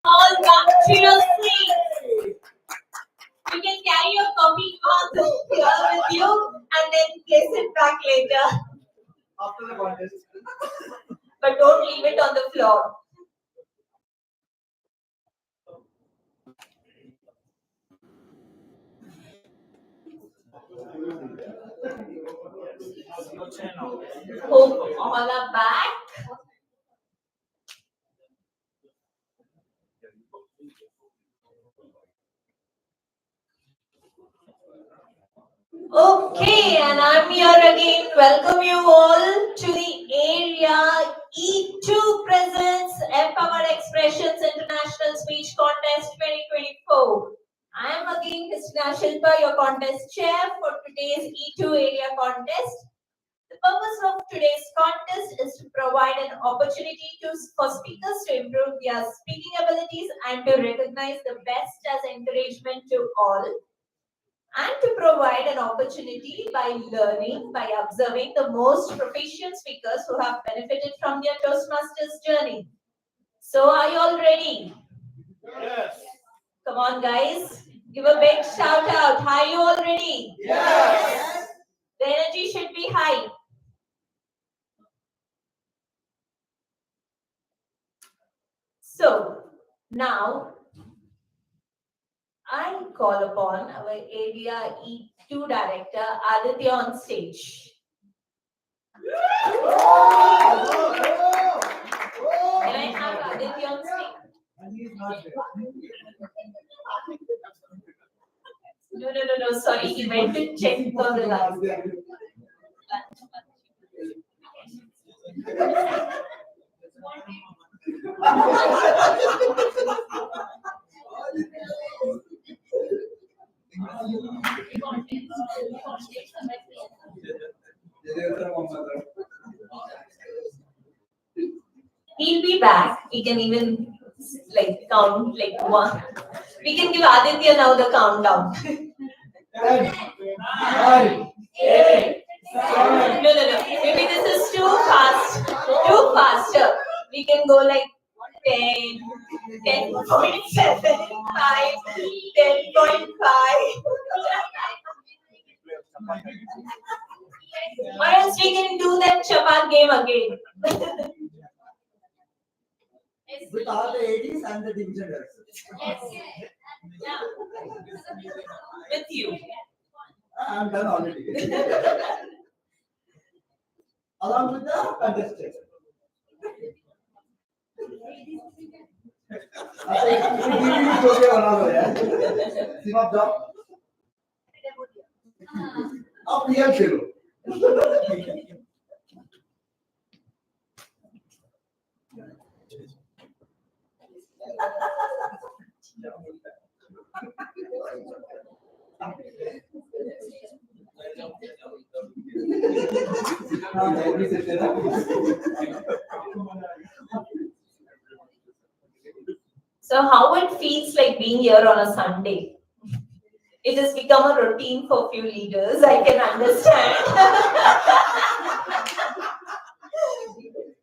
all back to your seats. You can carry your coffee mug here with you and then place it back later. After the contest. But don't leave it on the floor. Hope all are back. Okay, and I'm here again. Welcome you all to the area E2 presents Empowered Expressions International Speech Contest 2024. I am again Christina Shilpa, your contest chair for today's E2 area contest. The purpose of today's contest is to provide an opportunity for speakers to improve their speaking abilities and to recognize the best as encouragement to all, and to provide an opportunity by learning, by observing the most proficient speakers who have benefited from their Toastmasters journey. So, are you all ready? Yes. Come on, guys. Give a big shout out. Are you all ready? Yes. The energy should be high. So, now I call upon our area E2 director Aditya on stage. Can I have Aditya on stage? No. Sorry, he went to check for the last. He'll be back. We can even count one. We can give Aditya now the countdown. 10, 9, 8, 7. No. Maybe this is too fast. Too faster. We can go like 10, 10.7, 5, 10.5. Or else we can do that chapat game again. With all the 80s and the division directions. Yes. Yeah. With you. I'm done already. Along with the contestant. Up here, Shiru. So how it feels like being here on a Sunday? It has become a routine for few leaders, I can understand.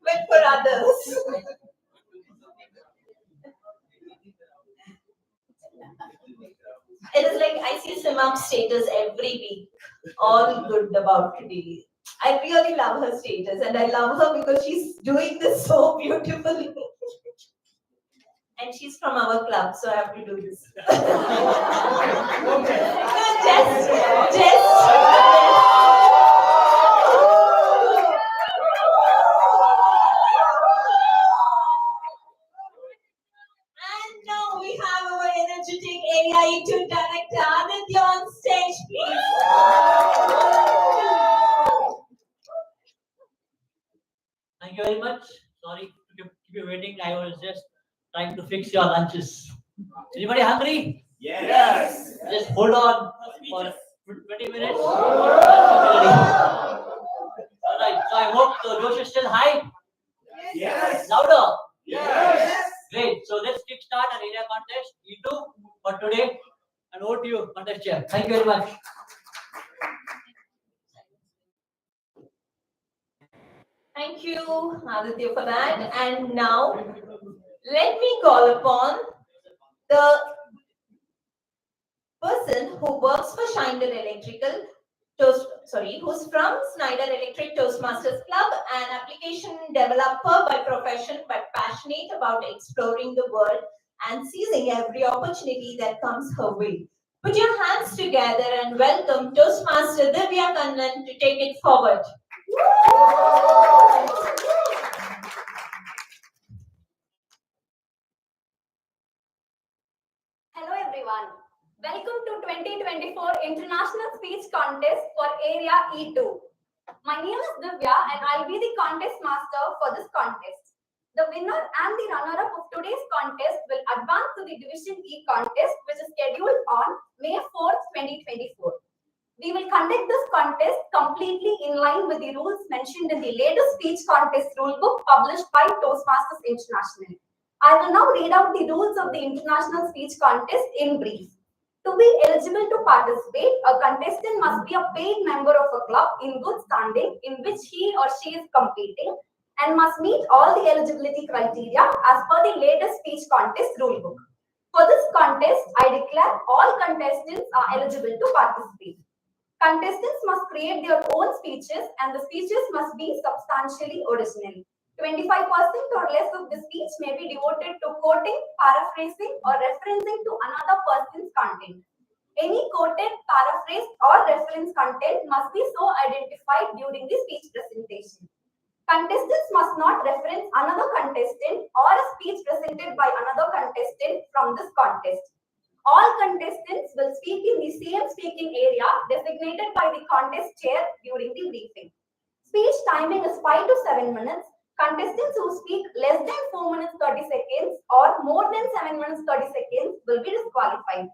But for others, it is like I see Simam's status every week. All good about today. I really love her status, and I love her because she's doing this so beautifully. And she's from our club, so I have to do this. And now we have our energetic area E2 director Aditya on stage, please. Thank you very much. Sorry to keep you waiting. I was just trying to fix your lunches. Anybody hungry? Yes. Just hold on for 20 minutes. Alright, so I hope the Josh is still high. Yes. Louder. Yes. Great. So let's kickstart an area contest E2 for today. And over to you, contest chair. Thank you very much. Thank you, Aditya, for that. And now, let me call upon The person who works for Schneider Electrical who's from Schneider Electric Toastmasters Club, an application developer by profession but passionate about exploring the world and seizing every opportunity that comes her way. Put your hands together and welcome Toastmaster Divya Kannan to take it forward. Hello everyone. Welcome to 2024 International Speech Contest for Area E2. My name is Divya and I'll be the contest master for this contest. The winner and the runner-up of today's contest will advance to the Division E contest, which is scheduled on May 4th, 2024. We will conduct this contest completely in line with the rules mentioned in the latest speech contest rulebook published by Toastmasters International. I will now read out the rules of the International Speech Contest in brief. To be eligible to participate, a contestant must be a paid member of a club in good standing in which he or she is competing and must meet all the eligibility criteria as per the latest speech contest rulebook. For this contest, I declare all contestants are eligible to participate. Contestants must create their own speeches and the speeches must be substantially original. 25% or less of the speech may be devoted to quoting, paraphrasing, or referencing to another person's content. Any quoted, paraphrased, or reference content must be so identified during the speech presentation. Contestants must not reference another contestant or a speech presented by another contestant from this contest. All contestants will speak in the same speaking area designated by the contest chair during the briefing. Speech timing is 5 to 7 minutes. Contestants who speak less than 4 minutes 30 seconds or more than 7 minutes 30 seconds will be disqualified.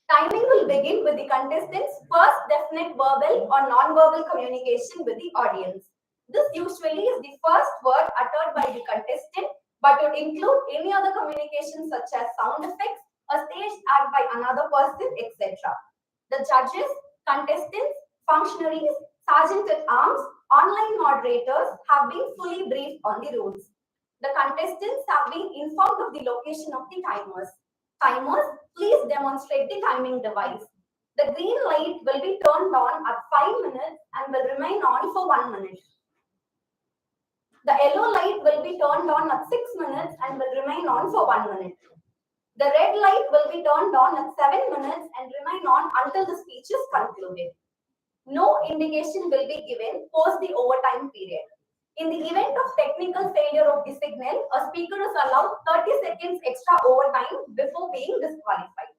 Timing will begin with the contestants' first definite verbal or non-verbal communication with the audience. This usually is the first word uttered by the contestant, but would include any other communication such as sound effects, a staged act by another person, etc. The judges, contestants, functionaries, sergeant at arms, online moderators have been fully briefed on the rules. The contestants have been informed of the location of the timers. Timers, please demonstrate the timing device. The green light will be turned on at 5 minutes and will remain on for 1 minute. The yellow light will be turned on at 6 minutes and will remain on for 1 minute. The red light will be turned on at 7 minutes and remain on until the speech is concluded. No indication will be given post the overtime period. In the event of technical failure of the signal, a speaker is allowed 30 seconds extra overtime before being disqualified.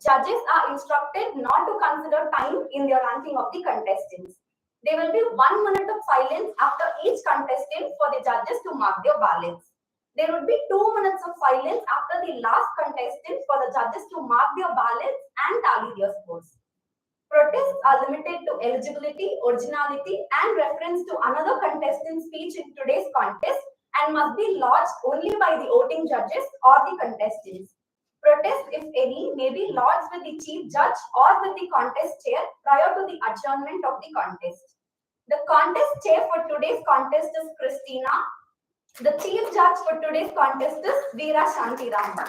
Judges are instructed not to consider time in their ranking of the contestants. There will be 1 minute of silence after each contestant for the judges to mark their ballots. There would be 2 minutes of silence after the last contestant for the judges to mark their ballots and tally their scores. Protests are limited to eligibility, originality, and reference to another contestant's speech in today's contest and must be lodged only by the voting judges or the contestants. Protests, if any, may be lodged with the chief judge or with the contest chair prior to the adjournment of the contest. The contest chair for today's contest is Christina. The chief judge for today's contest is Veera Shantiram.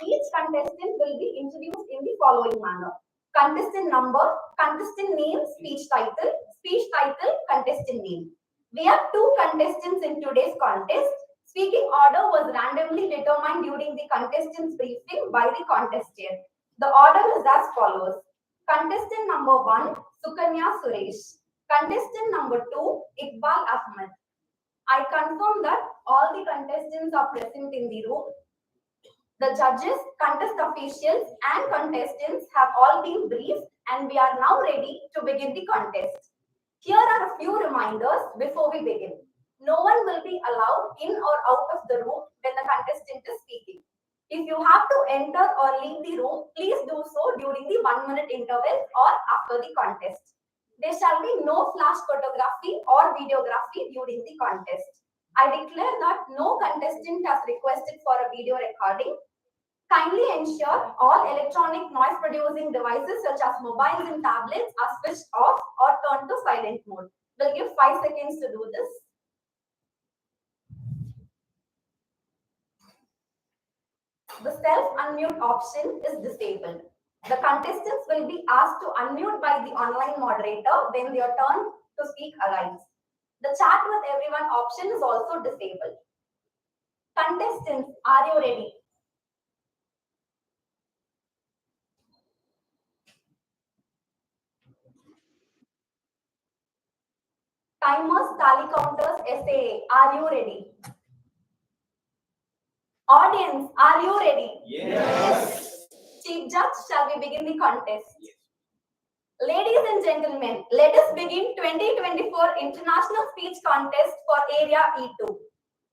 Each contestant will be introduced in the following manner. Contestant number, contestant name, speech title, contestant name. We have 2 contestants in today's contest. Speaking order was randomly determined during the contestants briefing by the contest chair. The order is as follows. Contestant number 1, Sukanya Suresh. Contestant number 2, Iqbal Ahmed. I confirm that all the contestants are present in the room. The judges, contest officials, and contestants have all been briefed, and we are now ready to begin the contest. Here are a few reminders before we begin. No one will be allowed in or out of the room when the contestant is speaking. If you have to enter or leave the room, please do so during the 1 minute interval or after the contest. There shall be no flash photography or videography during the contest. I declare that no contestant has requested for a video recording. Kindly ensure all electronic noise producing devices such as mobiles and tablets are switched off or turned to silent mode. We'll give 5 seconds to do this. the self-unmute option is disabled. The contestants will be asked to unmute by the online moderator when their turn to speak arrives. The chat with everyone option is also disabled. Contestants, are you ready? Timers, tally counters, SAA, are you ready? Audience, are you ready? Yes. Chief Judge, shall we begin the contest? Ladies and gentlemen, let us begin 2024 International Speech Contest for Area E2.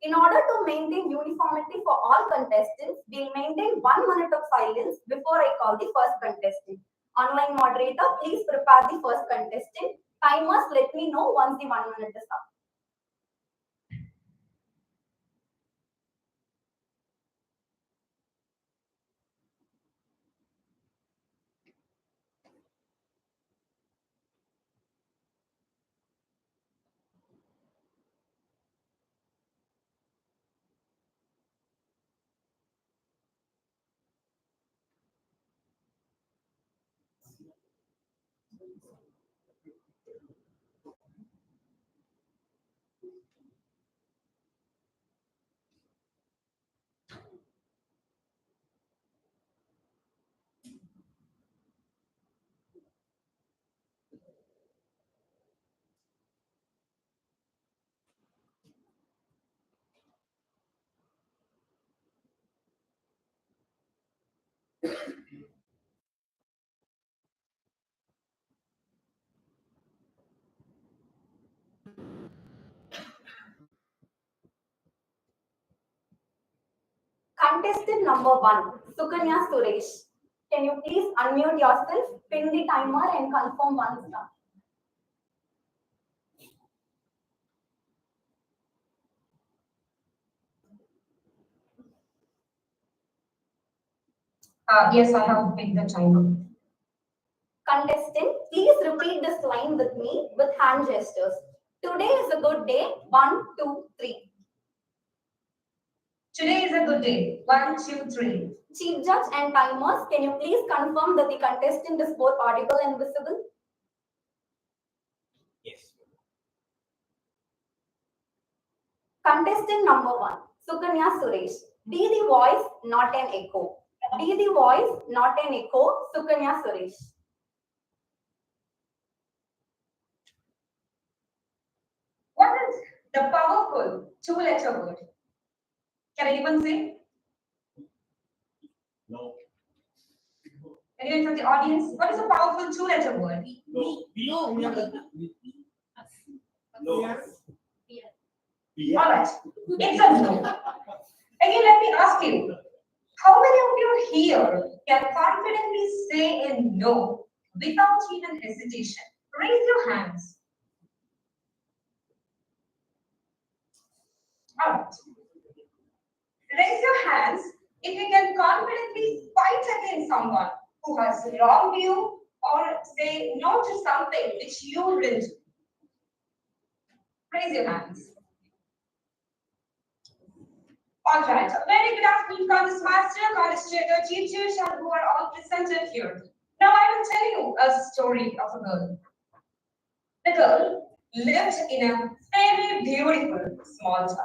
In order to maintain uniformity for all contestants, we'll maintain 1 minute of silence before I call the first contestant. Online moderator, please prepare the first contestant. Timers, let me know once the 1 minute is up. Contestant number 1, Sukanya Suresh. Can you please unmute yourself, pin the timer and confirm once done. Yes, I have picked the timer. Contestant, please repeat this line with me with hand gestures. Today is a good day. 1, 2, 3. Today is a good day. 1, 2, 3. Chief Judge and timers, can you please confirm that the contestant is both audible and visible? Yes. Contestant number 1, Sukanya Suresh. Be the voice, not an echo. Be the voice, not an echo. Sukanya Suresh. What is the powerful two-letter word? Can anyone say? No. Anyone from the audience? What is a powerful two-letter word? No. No. All right. It's a no. Again, let me ask you. How many of you here can confidently say a no without even hesitation? Raise your hands. All right. Raise your hands if you can confidently fight against someone who has wronged you or say no to something which you didn't do. Raise your hands. All right. A very good afternoon, Contest Master, Contest Chair, Chief Judge, and who are all presented here. Now I will tell you a story of a girl. The girl lived in a very beautiful small town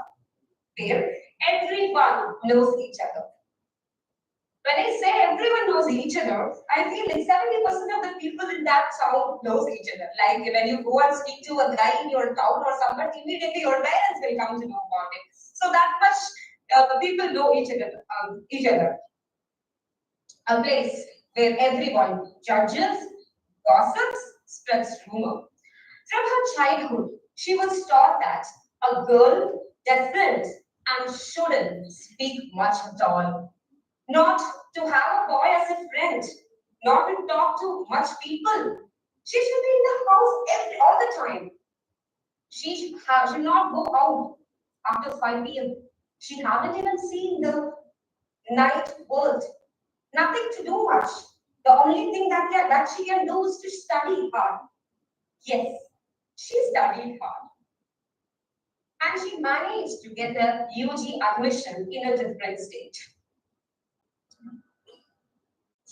where everyone knows each other. When I say everyone knows each other, I feel like 70% of the people in that town knows each other. Like when you go and speak to a guy in your town or somebody, immediately your parents will come to know about it. So that much people know each other. A place where everyone judges, gossips, spreads rumor. From her childhood, she was taught that a girl doesn't and shouldn't speak much at all. Not to have a boy as a friend, not to talk to much people. She should be in the house all the time. She should not go out after 5 p.m. She haven't even seen the night world. Nothing to do much. The only thing that she can do is to study hard. Yes, she studied hard. And she managed to get a UG admission in a different state.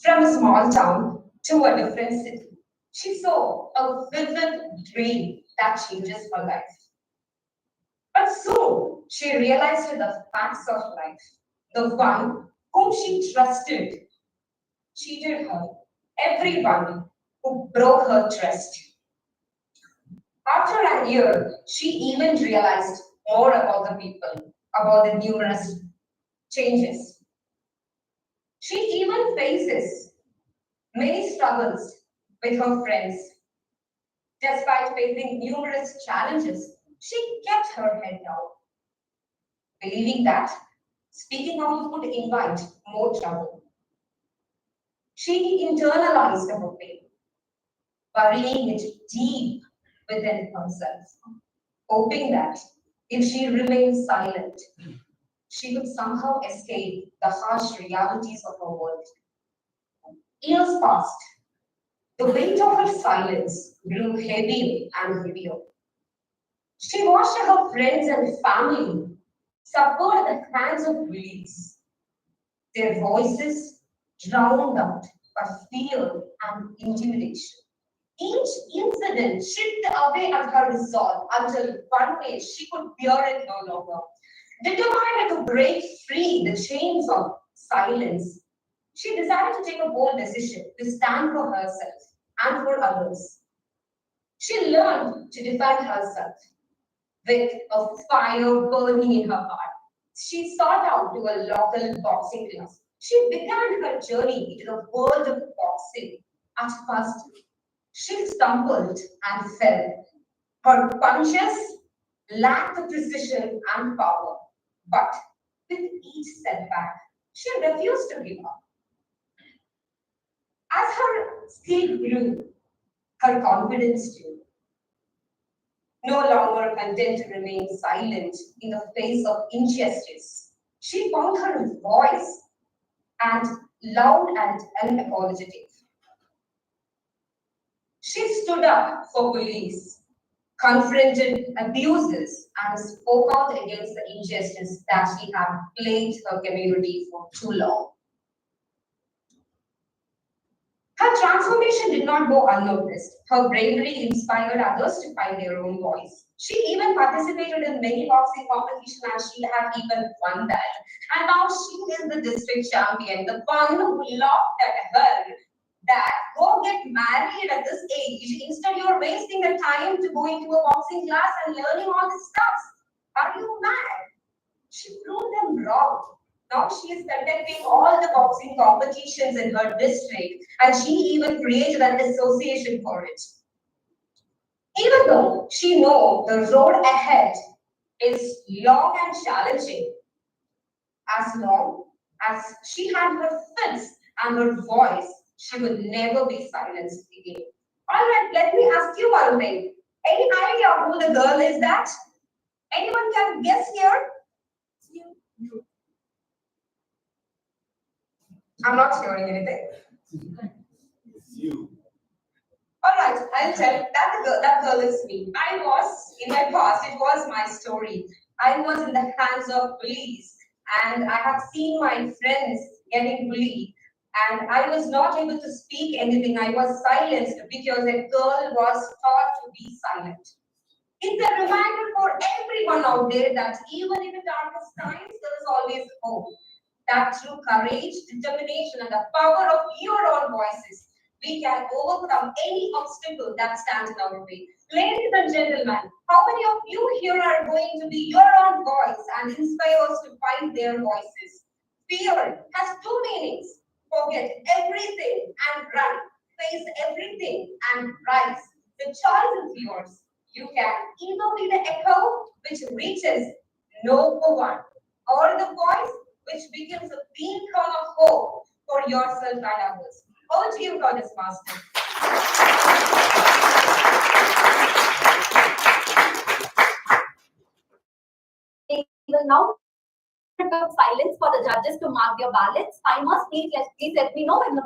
From a small town to a different city, she saw a vivid dream that changes her life. But soon she realized the facts of life. The one whom she trusted cheated her. Everyone who broke her trust. After a year, she even realized more about the people, about the numerous changes. She even faces many struggles with her friends. Despite facing numerous challenges, she kept her head down, believing that speaking out would invite more trouble. She internalized her pain, burying it deep within herself, hoping that if she remained silent, she would somehow escape the harsh realities of her world. Years passed. The weight of her silence grew heavier and heavier. She watched her friends and family suffer at the hands of bullies, their voices drowned out by fear and intimidation. Each incident chipped away at her resolve until one day she could bear it no longer. Determined to break free the chains of silence, she decided to take a bold decision to stand for herself and for others. She learned to defend herself with a fire burning in her heart. She sought out to a local boxing class. She began her journey into the world of boxing. At first, she stumbled and fell. Her punches lacked the precision and power, but with each setback, she refused to give up. As her skill grew, her confidence too. No longer content to remain silent in the face of injustice, she found her voice and loud and unapologetic. She stood up for police, confronted abuses, and spoke out against the injustice that she had plagued her community for too long. Her transformation did not go unnoticed. Her bravery inspired others to find their own voice. She even participated in many boxing competitions and she had even won that. And now she is the district champion, the one who laughed at her that go get married at this age. Instead, you're wasting the time to go into a boxing class and learning all this stuff. Are you mad? She proved them wrong. Now she is conducting all the boxing competitions in her district and she even created an association for it. Even though she knows the road ahead is long and challenging, as long as she had her fits and her voice, she would never be silenced again. Alright, let me ask you one thing. Any idea who the girl is that? Anyone can guess here? I'm not hearing anything. It's you. All right, I'll tell that girl is me. I was in my past. It was my story. I was in the hands of police, and I have seen my friends getting bullied, and I was not able to speak anything. I was silenced because a girl was taught to be silent. It's a reminder for everyone out there that even in the darkest times, there is always hope. That through courage, determination, and the power of your own voices, we can overcome any obstacle that stands in our way. Ladies and gentlemen, how many of you here are going to be your own voice and inspire us to find their voices? Fear has two meanings. Forget everything and run. Face everything and rise. The choice is yours. You can either be the echo which reaches no one, or the voice which becomes a beacon of hope for yourself and others. Over to you, Goddess Master. We will now put up silence for the judges to mark their ballots. Timers, please let me know when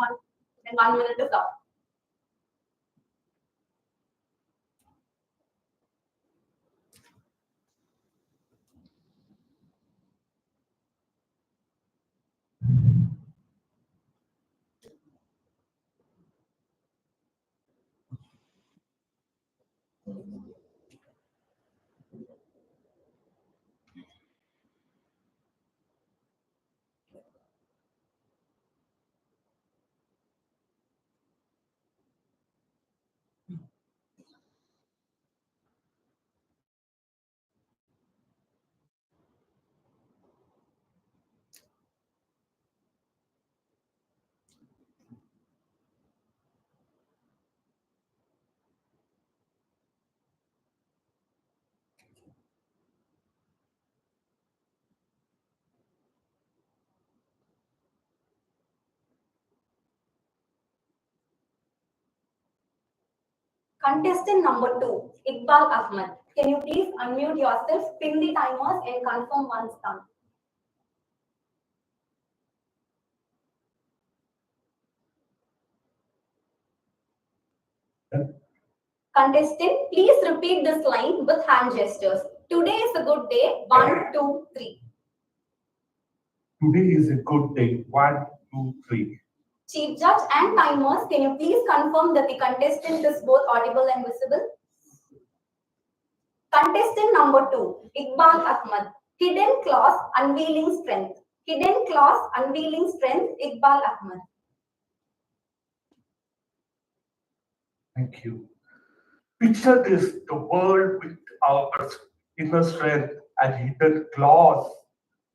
1 minute is up. Contestant number 2, Iqbal Ahmed. Can you please unmute yourself, pin the timers and confirm once done. Contestant, please repeat this line with hand gestures. Today is a good day. 1, 2, 3. Today is a good day. 1, 2, 3. Chief Judge and timers, can you please confirm that the contestant is both audible and visible? Contestant number 2, Iqbal Ahmed. Hidden clause, unveiling strength. Hidden clause, unveiling strength, Iqbal Ahmed. Thank you. Picture this, the world with our inner strength and hidden claws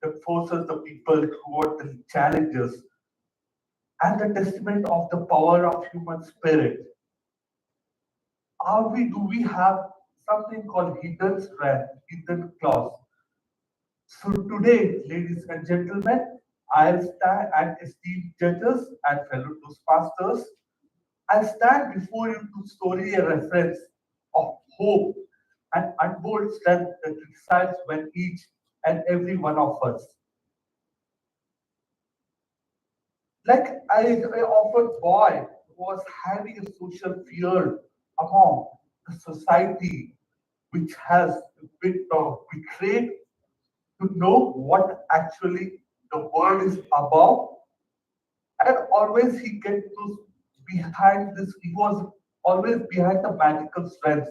that forces the people toward the challenges and the testament of the power of human spirit. Do we have something called hidden strength, hidden claws? So today, ladies and gentlemen, I'll stand and esteemed judges and fellow Toastmasters, I stand before you to story a reference of hope and unbold strength that resides within each and every one of us. Like I often boy was having a social fear among the society, which has a bit of betrayed to know what actually the world is about. And always he get to behind this, he was always behind the magical strength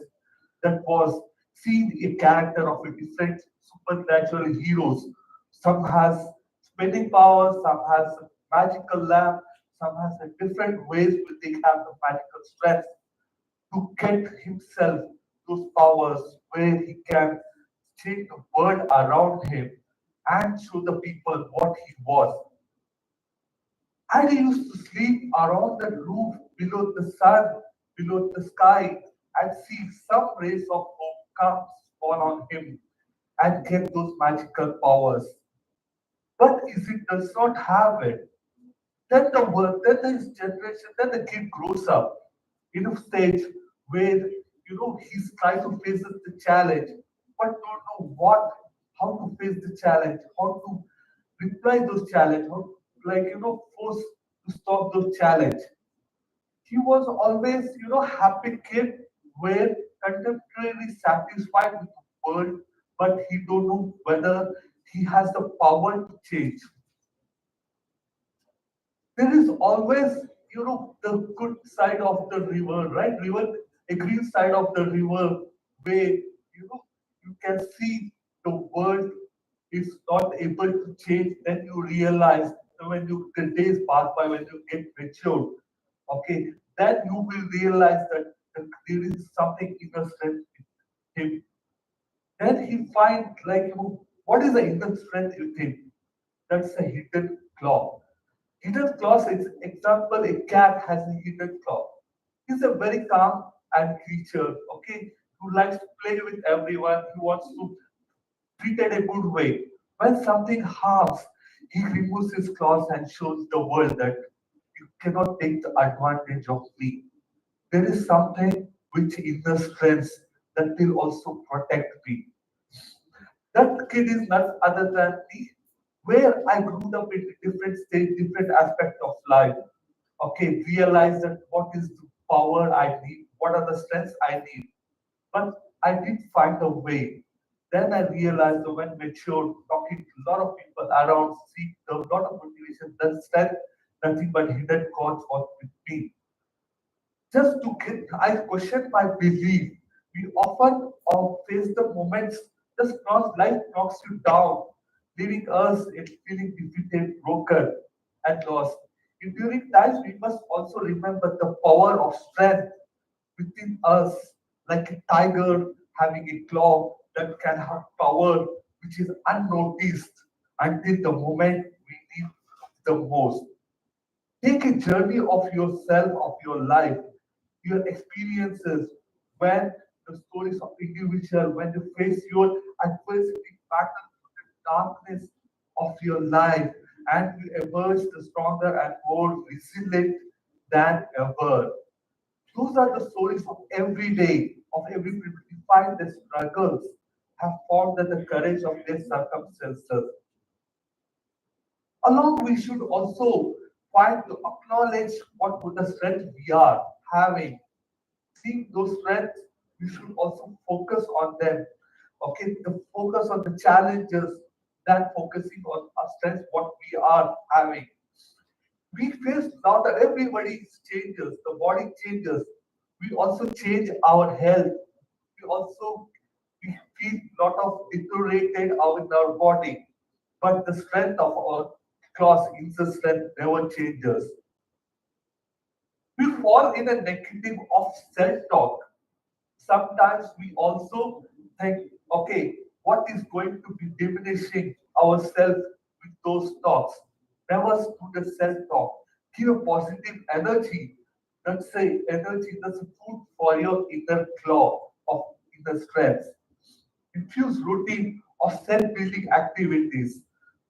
that was seen a character of a different supernatural heroes. Some has spinning powers, some has magical lamp, some has a different ways where they have the magical strength to get himself those powers where he can change the world around him and show the people what he was. And he used to sleep around the roof, below the sun, below the sky, and see some rays of hope come fall on him and get those magical powers. But if it does not have it, then the world, then this generation, then the kid grows up in a stage where he's trying to face the challenge, but don't know how to face the challenge, how to reply those challenge, how force to stop those challenge. He was always, happy kid where contemporarily satisfied with the world, but he don't know whether he has the power to change. There is always, the good side of the river, right? River, a green side of the river, where you can see the world is not able to change. Then you realize that when the days pass by, when you get matured, okay, then you will realize that there is something innocent in him. Then he finds what is the inner strength in him? That's a hidden claw. Hidden claws is example, a cat has a hidden claw. He's a very calm and creature, okay, who likes to play with everyone, who wants to treat it a good way. When something harms, he removes his claws and shows the world that you cannot take the advantage of me. There is something which inner strength that will also protect me. That kid is none other than me, where I grew up in different stage, different aspect of life. Okay, realize that what is the power I need, what are the strengths I need. But I did find a way. Then I realized that when matured, talking to a lot of people around, seek a lot of motivation, then strength, nothing but hidden gods was with me. Just to get, I question my belief. We often face the moments, just life knocks you down, leaving us in feeling defeated, broken, and lost. In during times, we must also remember the power of strength within us, like a tiger having a claw that can have power which is unnoticed until the moment we need the most. Take a journey of yourself, of your life, your experiences, when the stories of individual, when you face your adversity battle through the darkness of your life, and you emerge the stronger and more resilient than ever. Those are the stories of every day, of every people. We find the struggles have formed the courage of their circumstances. Along, we should also find to acknowledge what the strength we are having. Seeing those strengths, we should also focus on them. Okay, the focus on the challenges than focusing on our strengths, what we are having. We face now that everybody changes, the body changes. We also change our health. We feel lot of deteriorated out in our body. But the strength of our class instant strength never changes. We fall in a negative of self-talk. Sometimes we also think, okay, what is going to be diminishing ourselves with those talks? Never do the self-talk. Give a positive energy. Let's say energy that's food for your inner claw of inner strength. Infuse routine of self-building activities.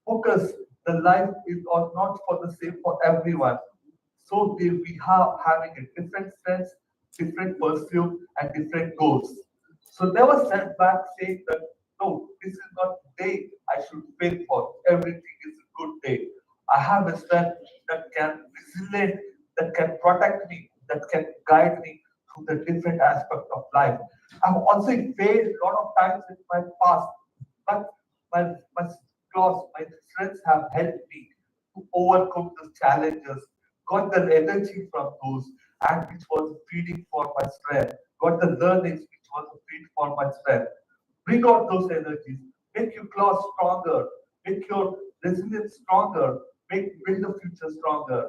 Focus the life is or not for the same for everyone. So we have having a different strengths, different pursuit, and different goals. So never stand back saying that no, this is not the day I should fail for. Everything is a good day. I have a strength that can resilient, that can protect me, that can guide me through the different aspects of life. I've also failed a lot of times in my past, but my flaws, my strengths have helped me to overcome the challenges, got the energy from those, and which was feeding for my strength, got the learnings which was a feed for my strength. Bring out those energies, make your claws stronger, make your resilience stronger, make build the future stronger.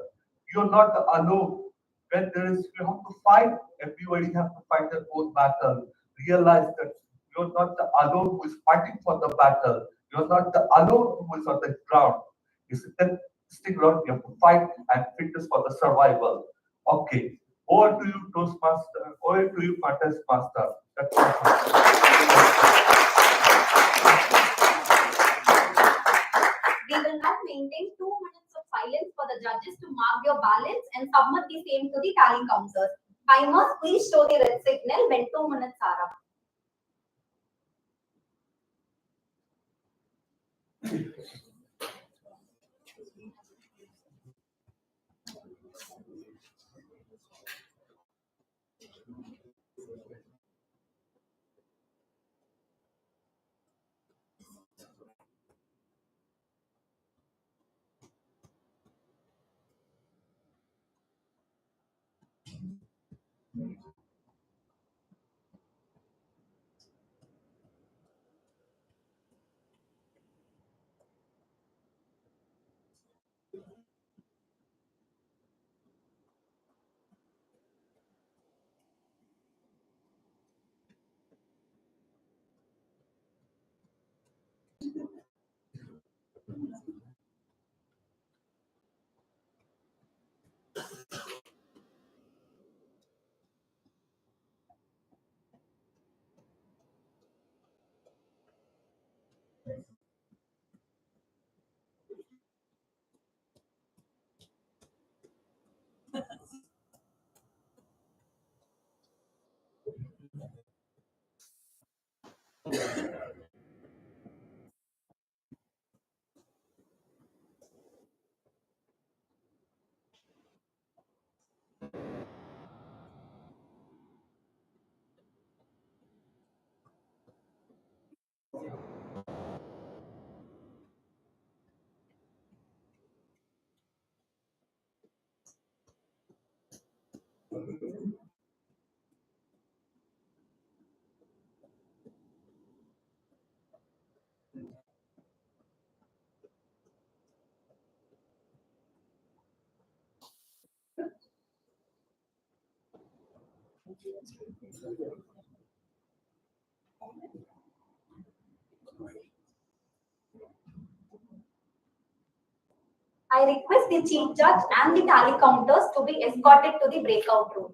You're not alone. When there is you have to fight, everybody have to fight their own battle. Realize that you're not the alone who is fighting for the battle. You're not the alone who is on the ground. It's a stick ground, you have to fight and fitness for the survival. Okay. Over to you, Toastmaster. Over to you, Contest Master. That's all. We will now maintain 2 minutes of silence for the judges to mark your balance and submit the same to the tally counters. Timers, please show the red signal when 2 minutes are up. I request the chief judge and the tally counters to be escorted to the breakout room.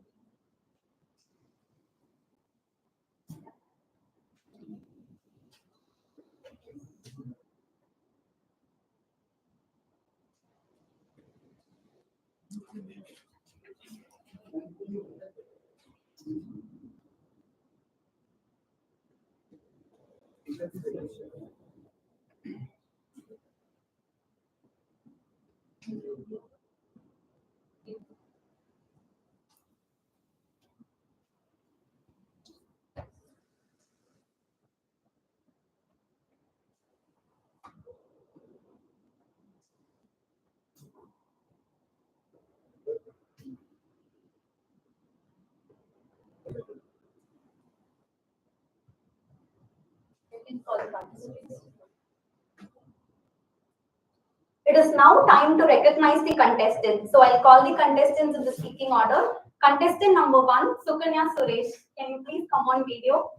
It is now time to recognize the contestants. So I'll call the contestants in the speaking order. Contestant number 1, Sukanya Suresh. Can you please come on video?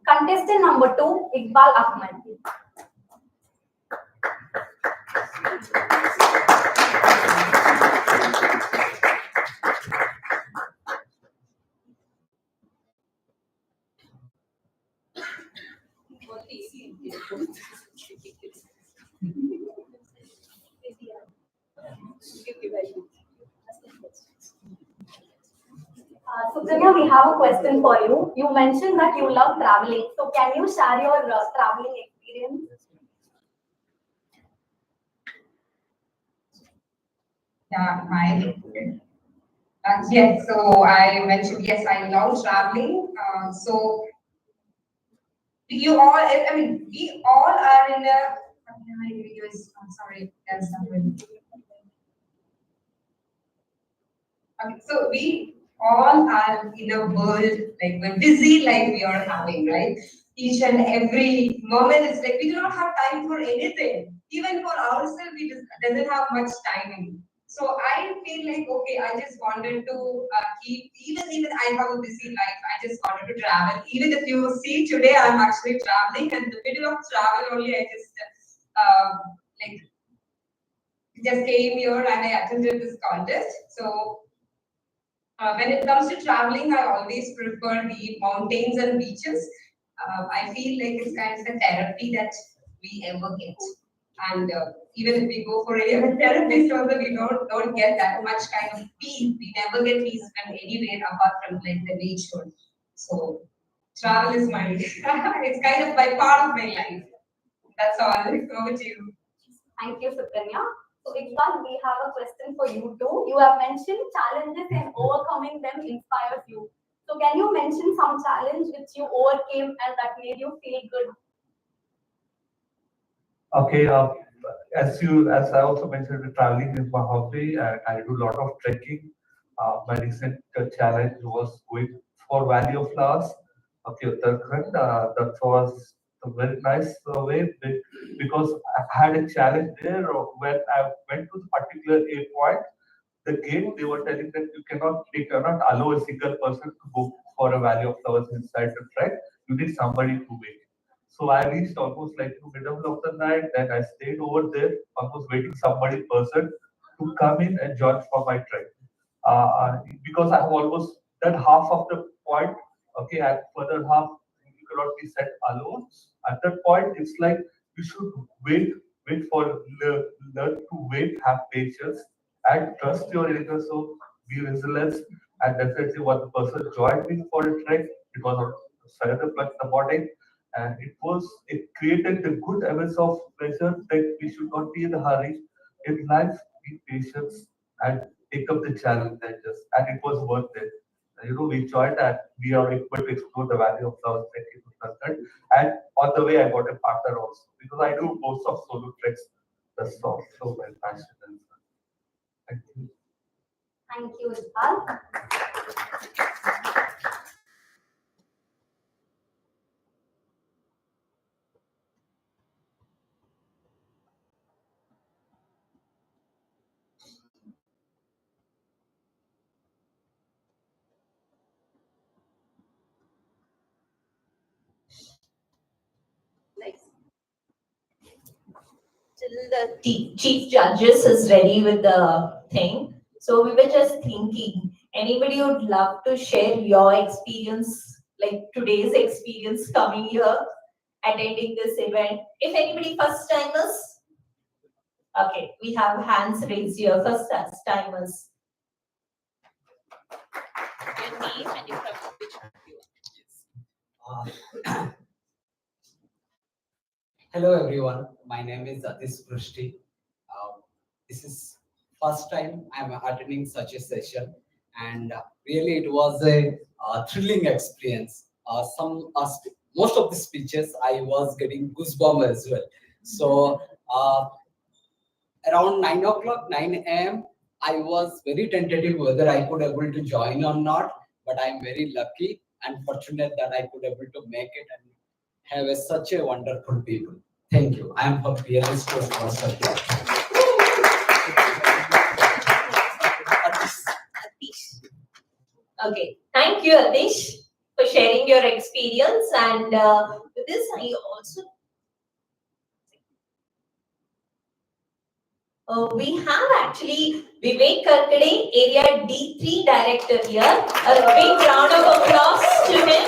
Contestant number 2, Iqbal Ahmed. Sukanya, we have a question for you. You mentioned that you love traveling. So can you share your traveling experience? Yeah, hi. Yes, so I mentioned, yes, I love traveling. So you all, I mean, we all are in a, I'm sorry, there's something. Okay, so we all are in a world, like a busy life we are having, right? Each and every moment is like we do not have time for anything. Even for ourselves, we just doesn't have much timing. So I feel like okay, I just wanted to keep even I have a busy life. I just wanted to travel. Even if you see today, I'm actually traveling, and the middle of travel only, I just like just came here and I attended this contest. So when it comes to traveling, I always prefer the mountains and beaches. I feel like it's kind of a therapy that we ever get. And even if we go for a therapist, also we don't get that much kind of peace. We never get peace from anywhere apart from like the nature. So travel is my it's kind of my part of my life. That's all. Over to you. Thank you, Sukanya. So Iqbal, we have a question for you too. You have mentioned challenges and overcoming them inspires you. So can you mention some challenge which you overcame and that made you feel good? Okay, as I also mentioned, traveling is my hobby, and I do a lot of trekking. My recent challenge was going for Valley of Flowers. Okay, Uttarakhand. That was a very nice way because I had a challenge there when I went to the particular A point. The gate they were telling that they cannot allow a single person to go for a Valley of Flowers inside the trek. You need somebody to wait. So I reached almost like to middle of the night. Then I stayed over there, almost waiting somebody person to come in and join for my trek. Because I have almost done half of the point. Okay, and further half you cannot be set alone. At that point, it's like you should wait for learn to wait, have patience, and trust your inner soul, be resilient, and definitely one person joined me for a trek because of 7 o'clock in the morning, and it created the good awareness of pleasure that we should not be in a hurry in life, be patient, and take up the challenge and it was worth it. We joined and we are able to explore the Valley of Flowers trekking to Uttarakhand. And on the way, I got a partner also because I do most of solo treks. That's also my passion. Thank you. Thank you, Iqbal. till the chief judges is ready with the thing. So we were just thinking, anybody would love to share your experience, like today's experience coming here, attending this event? If anybody first timers, okay, we have hands raised here, first timers. Your name and your from which country you are. Hello everyone, my name is Atish Prishti. This is first time I'm attending such a session, and really it was a thrilling experience. Most of the speeches I was getting goosebumps as well. So around 9 o'clock, 9 a.m., I was very tentative whether I could able to join or not, but I'm very lucky and fortunate that I could able to make it and such a wonderful people. Thank you. I am from PLS Toastmasters. Okay, thank you, Atish, for sharing your experience. And with this, I also we have actually Vivek Karkade, Area D3 Director here. A big round of applause to him.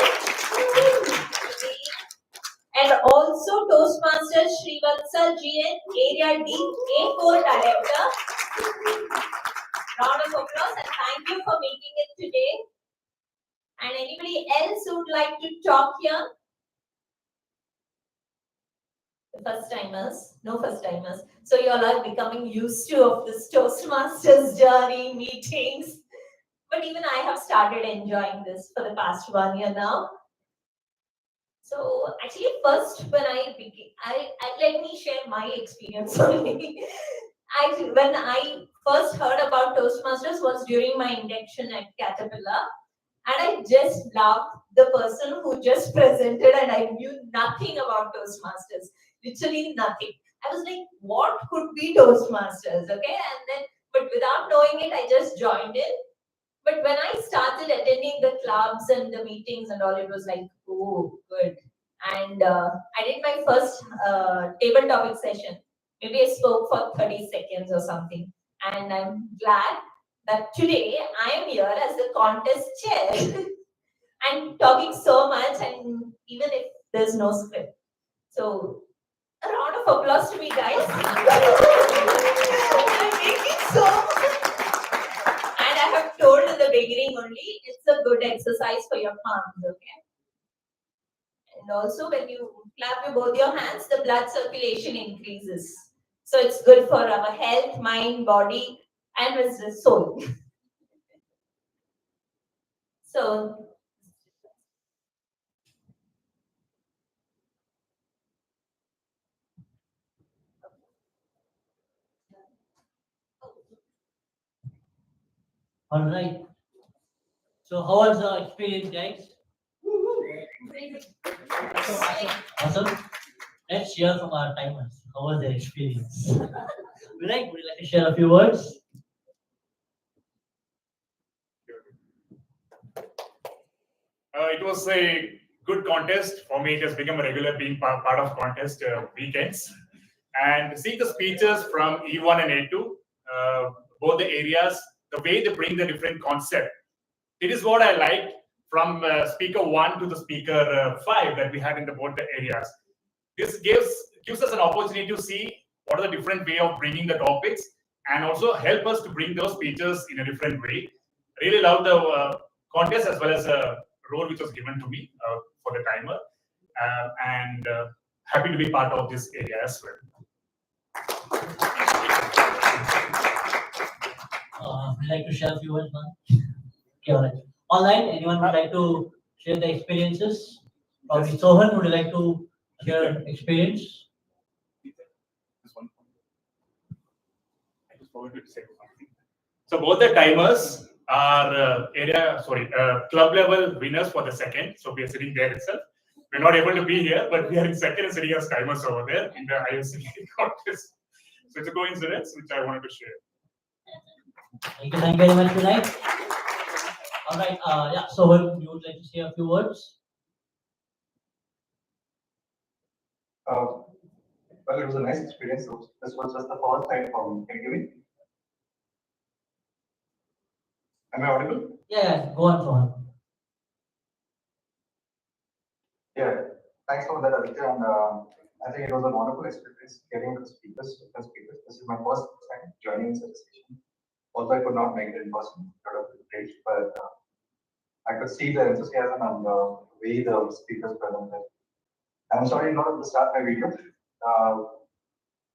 And also Toastmasters Srivatsal GN, Area D4 Director. Round of applause and thank you for making it today. And anybody else who would like to talk here? The first timers, no first timers. So you all are becoming used to of this Toastmasters journey, meetings. But even I have started enjoying this for the past 1 year now. So actually, first when I began, let me share my experience only. When I first heard about Toastmasters was during my induction at Caterpillar, and I just loved the person who just presented, and I knew nothing about Toastmasters, literally nothing. I was like, what could be Toastmasters? Okay, and then, but without knowing it, I just joined in. But when I started attending the clubs and the meetings and all, it was like, oh, good. And I did my first table topic session. Maybe I spoke for 30 seconds or something. And I'm glad that today I am here as the contest chair and talking so much, and even if there's no script. So, a round of applause to me, guys. I'm making so much. And I have told in the beginning only, it's a good exercise for your palms, okay? And also, when you clap with both your hands, the blood circulation increases. So it's good for our health, mind, body, and the soul. So, All right. So how was the experience, guys? Awesome. Let's hear from our timers. How was their experience? Would you like to share a few words? It was a good contest. For me, it has become a regular being part of contest weekends. And seeing the speeches from E1 and A2, both the areas, the way they bring the different concept, it is what I liked from speaker 1 to the speaker 5 that we had in both the areas. This gives us an opportunity to see what are the different way of bringing the topics and also help us to bring those speeches in a different way. Really love the contest as well as a role which was given to me for the timer, and happy to be part of this area as well. Would you like to share a few words, man? Okay, all right. Online, anyone would like to share the experiences? Probably Sohan, would you like to share experience? This one. I just forgot to say something. So both the timers are club level winners for the second. So we are sitting there itself. We're not able to be here, but we are in second and sitting as timers over there in the ISC contest. So it's a coincidence which I wanted to share. Thank you very much, tonight. All right, yeah, Sohan, you would like to say a few words? Well, it was a nice experience. So this was just the first time for me. Can you hear me? Am I audible? Yeah, go on. Yeah. Thanks for that, Aditya. And I think it was a wonderful experience getting to different speakers. This is my first time joining such a session. Although I could not make it in person, it would have been great, but I could see the enthusiasm and the way the speakers presented. I'm sorry not to start my video,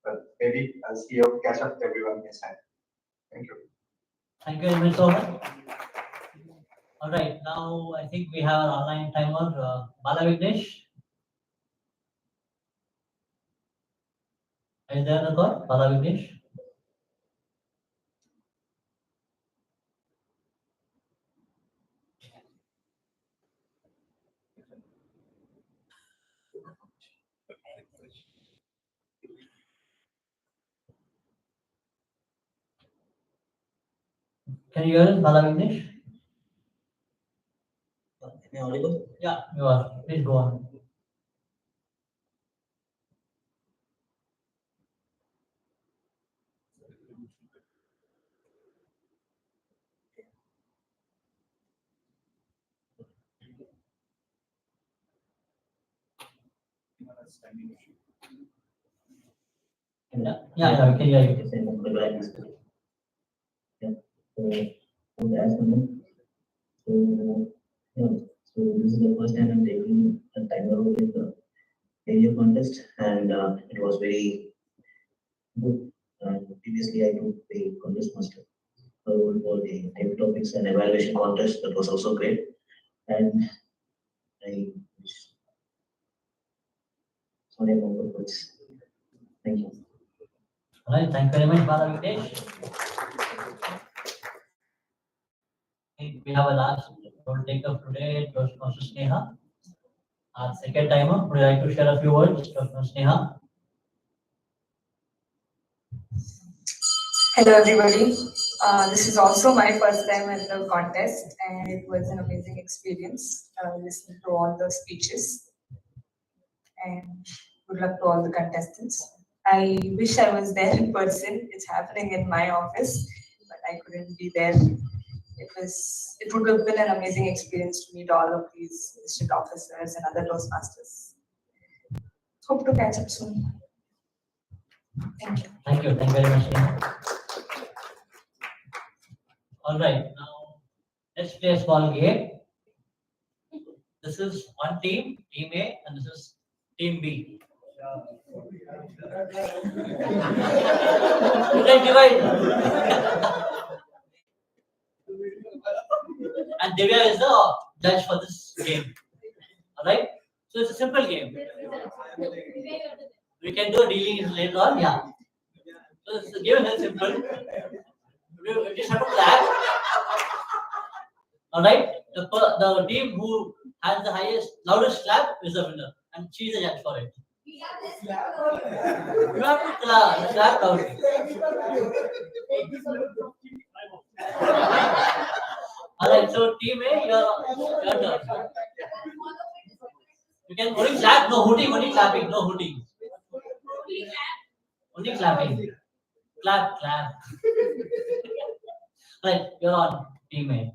but maybe I'll see you catch up with everyone next time. Thank you. Thank you very much, Sohan. All right, now I think we have an online timer, Bala Vignesh. Are you there, Nagar? Bala Vignesh? Can you hear us, Bala Vignesh? Am I audible? Yeah, you are. Please go on. Yeah, we can hear you. Yeah. So that's one. So yeah. So this is the first time I'm taking a timer role in the area contest, and it was very good. Previously, I took the contest master role for the type topics and evaluation contest. That was also great, and I wish sorry about the words. Thank you. All right, thank you very much, Bala Vignesh. I think we have a last role taker today, Toastmasters Sneha. Our second timer, would you like to share a few words, Toastmasters Sneha? Hello everybody. This is also my first time at the contest and it was an amazing experience listening to all the speeches and good luck to all the contestants. I wish I was there in person. It's happening in my office, but I couldn't be there. It would have been an amazing experience to meet all of these district officers and other Toastmasters. Hope to catch up soon. Thank you. Thank you very much, Sneha. All right, now let's play a small game. This is one team, Team A, and this is Team B. You can divide. And Divya is the judge for this game. All right, so it's a simple game. We can do dealing later on, yeah. So the game is simple. We just have to clap. All right, the team who has the loudest clap is the winner, and she is the judge for it. You have to clap loudly. All right, so team A, your turn. You can only clap, no hooting, only clapping, no hooting. Only clapping. Clap. Right, you're on, team A.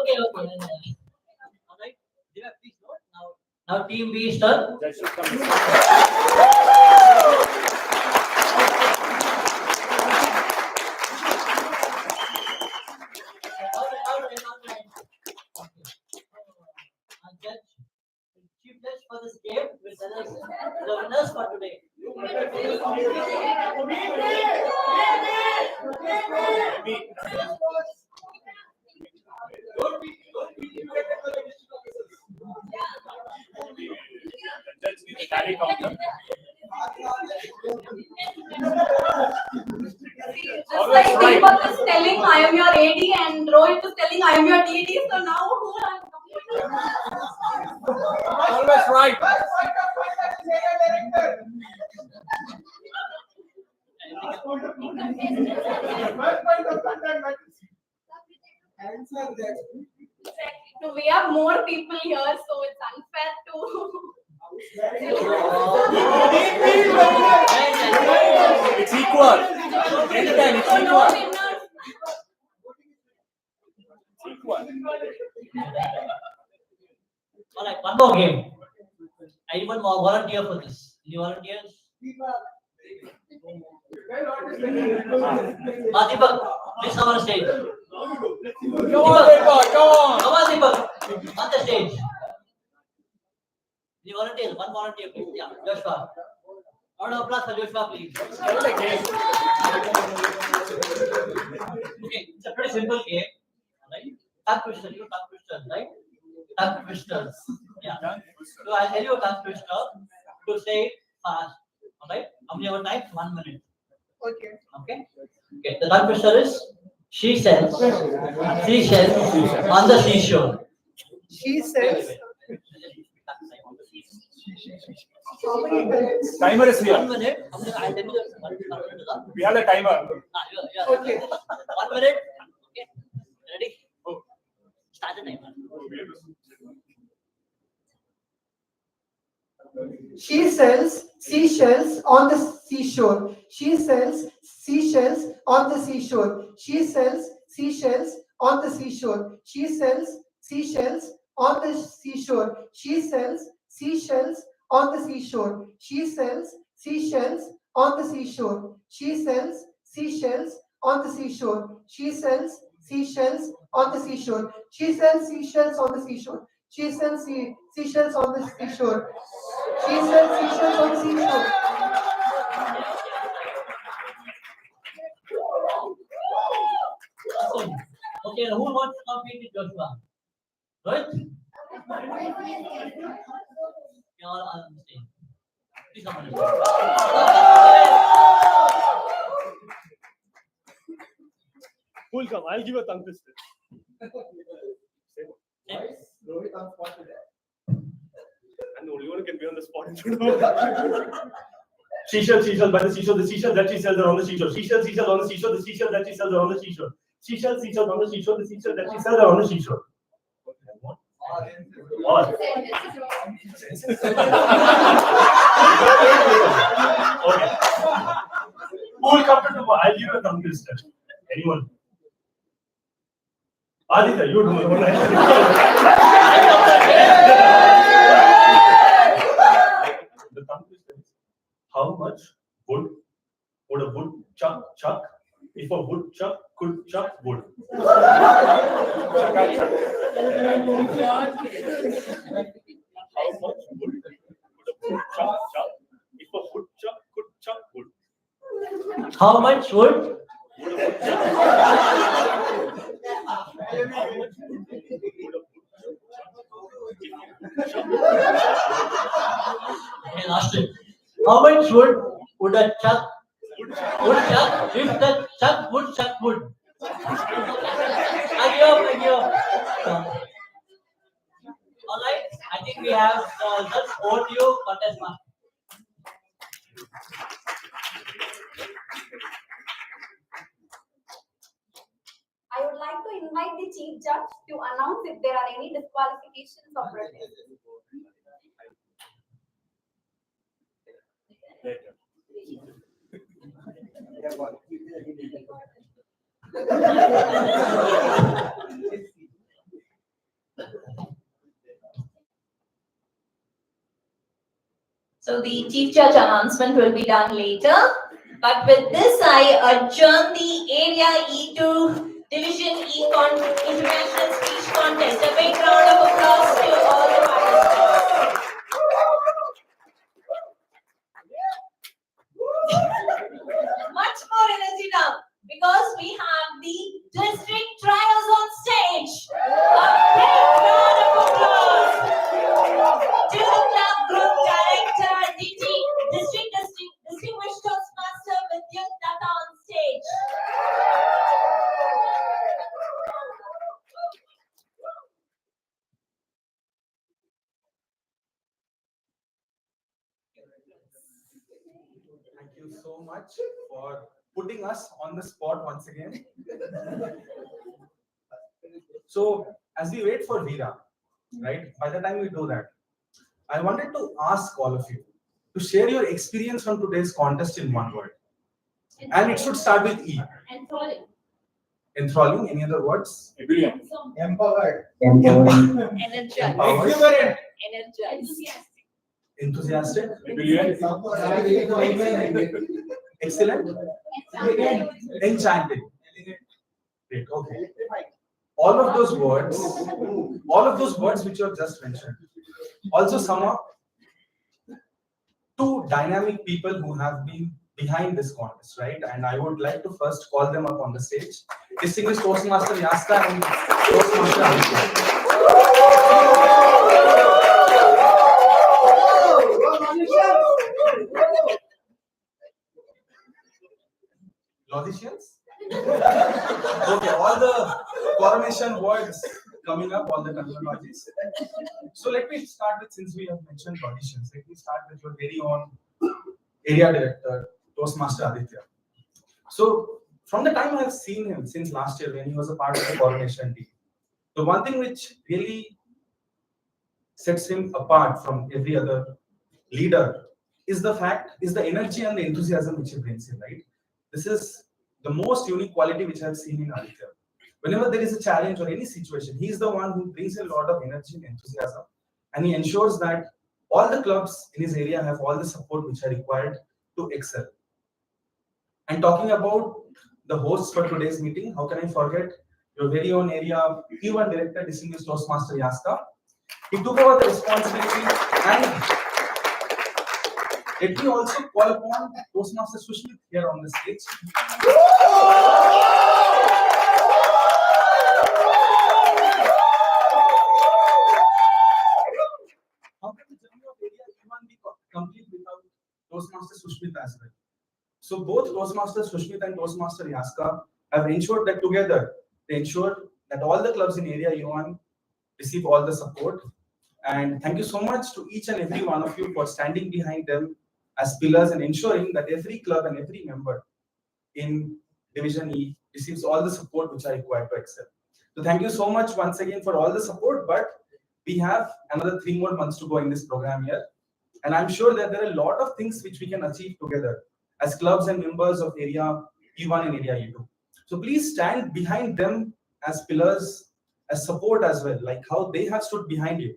Okay. All right, Divya, please note now team B's turn. Chief judge for this game will tell us the winners for today. Just like Deepak is telling I am your AD and Rohit is telling I am your DD, so now who am Always right. No, we have more people here, so it's unfair to. It's equal. Anytime, it's So no equal. winners. All right, one more game. Anyone volunteer for this? Any volunteers? Deepak, please come on the stage. Come on, Deepak, come on. Come on, Deepak, on the stage. Any volunteers? One volunteer, please. Yeah, Joshua. Round of applause for Joshua, please. Okay, it's a pretty simple game, right? Tongue twister, you know tongue twisters, right? Tongue twisters. Yeah. So I'll tell you a tongue twister to say it fast. All right? How many ever times? 1 minute. Okay. Okay. Okay. The tongue twister is she sells seashells on the seashore. She says, how many minutes? Timer is here. 1 minute. I'll tell you the 1 minute. We have the timer. Okay. 1 minute. Okay. Ready? Start the timer. She sells seashells on the seashore. She sells seashells on the seashore. She sells seashells on the seashore. She sells seashells on the seashore. She sells seashells on the seashore. She sells seashells on the seashore. She sells seashells on the seashore. She sells seashells on the seashore. She sells seashells on the seashore. She sells seashells on the seashore. She sells seashells on the seashore. Awesome. Okay, who wants to compete with Joshua? Right? You all are on the stage. Please come on. Who'll come? I'll give a tongue twister. I'm the only one who can be on the spot. Seashell, seashell by the seashore, the seashell that she sells are on the seashore. Seashell, seashell on the seashore, the seashell that she sells are on the seashore. Seashell, seashell on the seashore, the seashell that she sells are on the seashore. What? Okay. Who will come to the I'll give you a tongue twister. Anyone? Aditya, you do it. The tongue twister is how much wood would a woodchuck chuck if a woodchuck could chuck wood? How much wood would a woodchuck chuck if a woodchuck could chuck wood? How much would? Okay, last one. How much would a chuck if the chuck would chuck wood? I give up. All right, I think we have the results. Over to you, contest master. I would like to invite the chief judge to announce if there are any disqualifications or protests. So the chief judge announcement will be done later. But with this, I adjourn the Area E2 Division Econ International Speech Contest. A big round of applause to all the participants. Much more energy now because we have the district trials on stage. A big round of applause to the club group director, district distinguished Toastmaster Vidyut Datta on stage. Thank you so much for putting us on the spot once again. So, as we wait for Veera, right? By the time we do that, I wanted to ask all of you to share your experience from today's contest in one word. And it should start with E. Enthralling. Enthralling, any other words? Brilliant. Empowered. Empowering. Energized. Empowered. Energized. Enthusiastic. Brilliant. Excellent. Enchanting. Great. Okay. All of those words which you have just mentioned also sum up two dynamic people who have been behind this contest, right? And I would like to first call them up on the stage. Distinguished Toastmaster Yasta and Toastmaster Aditya. Logicians? Okay, all the coronation words coming up, all the terminologies. So let me start with, since we have mentioned logicians, let me start with your very own area director, Toastmaster Aditya. So from the time I have seen him since last year when he was a part of the coronation team, the one thing which really sets him apart from every other leader is the energy and the enthusiasm which he brings in, right? This is the most unique quality which I have seen in Aditya. Whenever there is a challenge or any situation, he is the one who brings a lot of energy and enthusiasm, and he ensures that all the clubs in his area have all the support which are required to excel. And talking about the hosts for today's meeting, how can I forget your very own area E1 director, distinguished Toastmaster Yasta. He took over the responsibility, and let me also call upon Toastmaster Sushmit here on the stage. How can the journey of area E1 be complete without Toastmaster Sushmit as well? So both Toastmaster Sushmit and Toastmaster Yaska have ensured that together they ensure that all the clubs in area E1 receive all the support. And thank you so much to each and every one of you for standing behind them as pillars and ensuring that every club and every member in Division E receives all the support which are required to excel. So thank you so much once again for all the support, but we have another 3 more months to go in this program here. And I'm sure that there are a lot of things which we can achieve together as clubs and members of area E1 and area E2. So please stand behind them as pillars, as support as well, like how they have stood behind you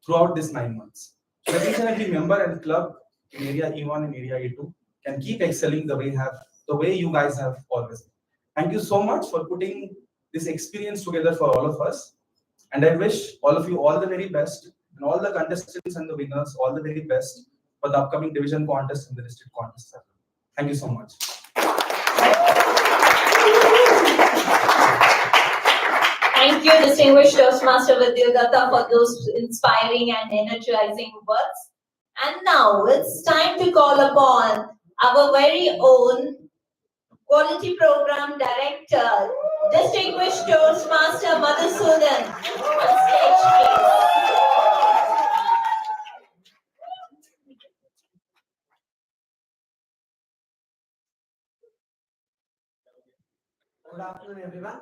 throughout these 9 months. So that each and every member and club in area E1 and area E2 can keep excelling the way you guys have always. Thank you so much for putting this experience together for all of us. And I wish all of you all the very best, and all the contestants and the winners all the very best for the upcoming division contest and the district contest. Thank you so much. Thank you, distinguished Toastmaster Vidyadatta, for those inspiring and energizing words. And now it's time to call upon our very own Quality Program Director, distinguished Toastmaster Madhusudan, on stage, please. Good afternoon, everyone.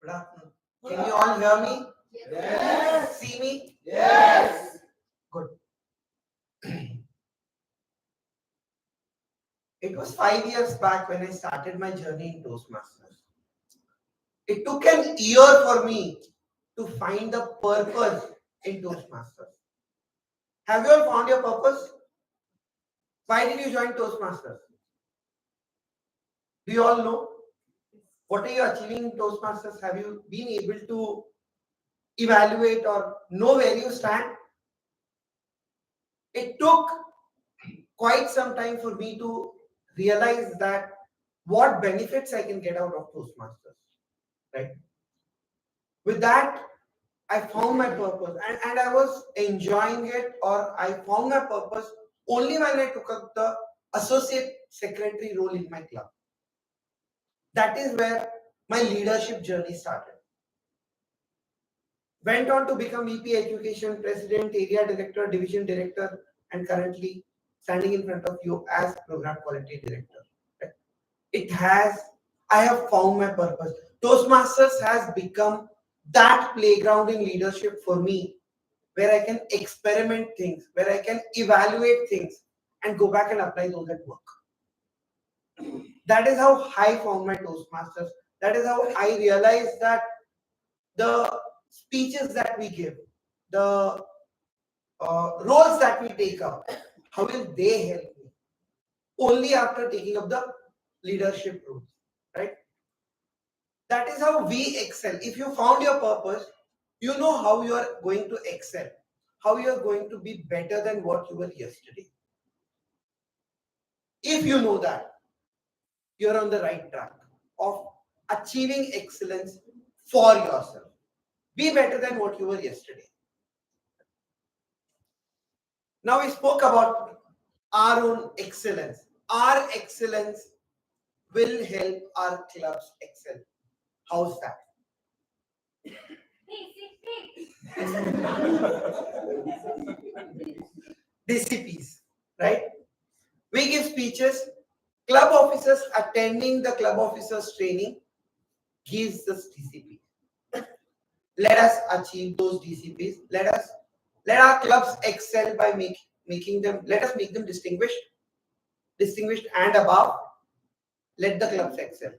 Good afternoon. Can you all hear me? Yes. See me? Yes. Good. It was 5 years back when I started my journey in Toastmasters. It took an year for me to find the purpose in Toastmasters. Have you all found your purpose? Why did you join Toastmasters? Do you all know? What are you achieving in Toastmasters? Have you been able to evaluate or know where you stand? It took quite some time for me to realize that what benefits I can get out of Toastmasters, right? With that, I found my purpose and I was enjoying it, or I found my purpose only when I took up the associate secretary role in my club. That is where my leadership journey started. Went on to become VP Education, President, Area Director, Division Director, and currently standing in front of you as Program Quality Director. I have found my purpose. Toastmasters has become that playground in leadership for me, where I can experiment things, where I can evaluate things and go back and apply those at work. That is how I found my Toastmasters. That is how I realized that the speeches that we give, the roles that we take up, how will they help me? Only after taking up the leadership roles, right? That is how we excel. If you found your purpose, you know how you are going to excel, how you are going to be better than what you were yesterday. If you know that, you're on the right track of achieving excellence for yourself. Be better than what you were yesterday. Now we spoke about our own excellence. Our excellence will help our clubs excel. How's that? DCPs, right? We give speeches. Club officers attending the club officers training gives us DCP. Let us achieve those DCPs. Let our clubs excel by making them. Let us make them distinguished and above. Let the clubs excel.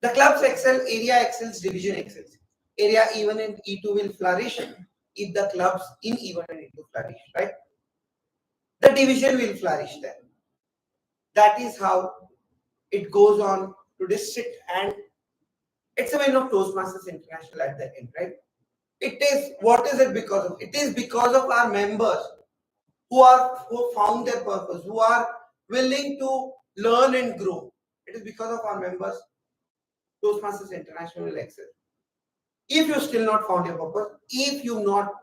The clubs excel, area excels, division excels. Area E1 and E2 will flourish if the clubs in E1 and E2 flourish, right? The division will flourish then. That is how it goes on to district, and it's a win of Toastmasters International at the end, right? It is, what is it because of? It is because of our members who found their purpose, who are willing to learn and grow. It is because of our members Toastmasters International will excel. If you still not found your purpose, if you not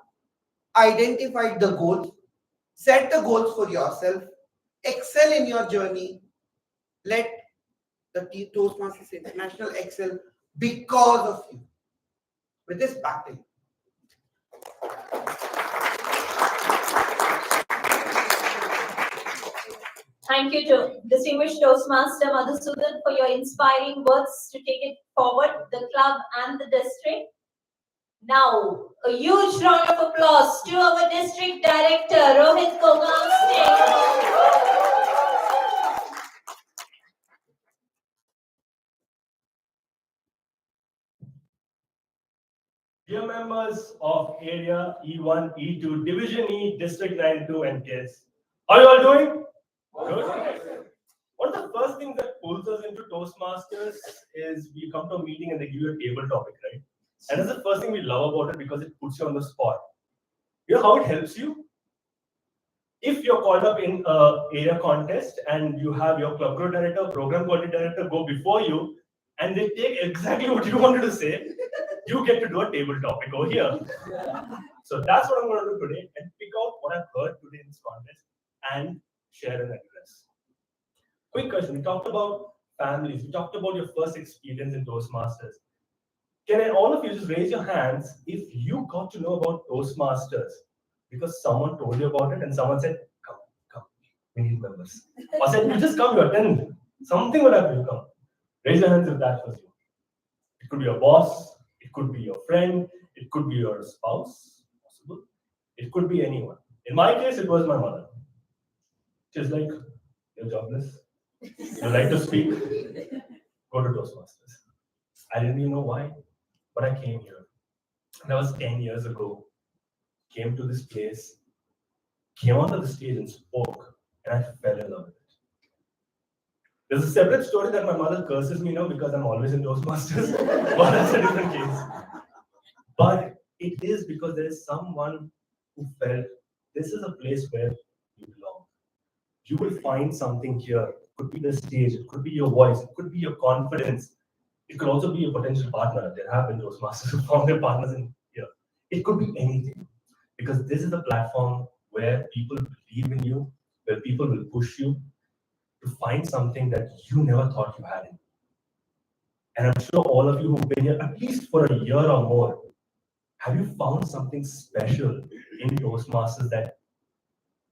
identified the goals, set the goals for yourself, excel in your journey, let the Toastmasters International excel because of you. With this, back to you. Thank you to distinguished Toastmaster Madhusudan for your inspiring words to take it forward, the club and the district. Now, a huge round of applause to our district director, Rohit Kogamste. Dear members of Area E1, E2, Division E, District 92 and kids, how are you all doing? Good. One of the first things that pulls us into Toastmasters is we come to a meeting and they give you a table topic, right? And that's the first thing we love about it because it puts you on the spot. You know how it helps you? If you're called up in an area contest and you have your club group director, program quality director go before you, and they take exactly what you wanted to say, you get to do a table topic over here. So that's what I'm going to do today and pick out what I've heard today in this contest and share an address. Quick question. We talked about families. We talked about your first experience in Toastmasters. Can all of you just raise your hands if you got to know about Toastmasters because someone told you about it and someone said, come, we need members. Or said, you just come, you attend. Something would happen, you come. Raise your hands if that was you. It could be your boss, it could be your friend, it could be your spouse, possible. It could be anyone. In my case, it was my mother. She's like, you're jobless. You like to speak? Go to Toastmasters. I didn't even know why, but I came here. That was 10 years ago. Came to this place, came onto the stage and spoke, and I fell in love with it. There's a separate story that my mother curses me now because I'm always in Toastmasters, but that's a different case. But it is because there is someone who felt this is a place where you belong. You will find something here. It could be the stage, it could be your voice, it could be your confidence. It could also be a potential partner. There have been Toastmasters who found their partners in here. It could be anything. Because this is a platform where people believe in you, where people will push you to find something that you never thought you had in. And I'm sure all of you who've been here at least for a year or more, have you found something special in Toastmasters that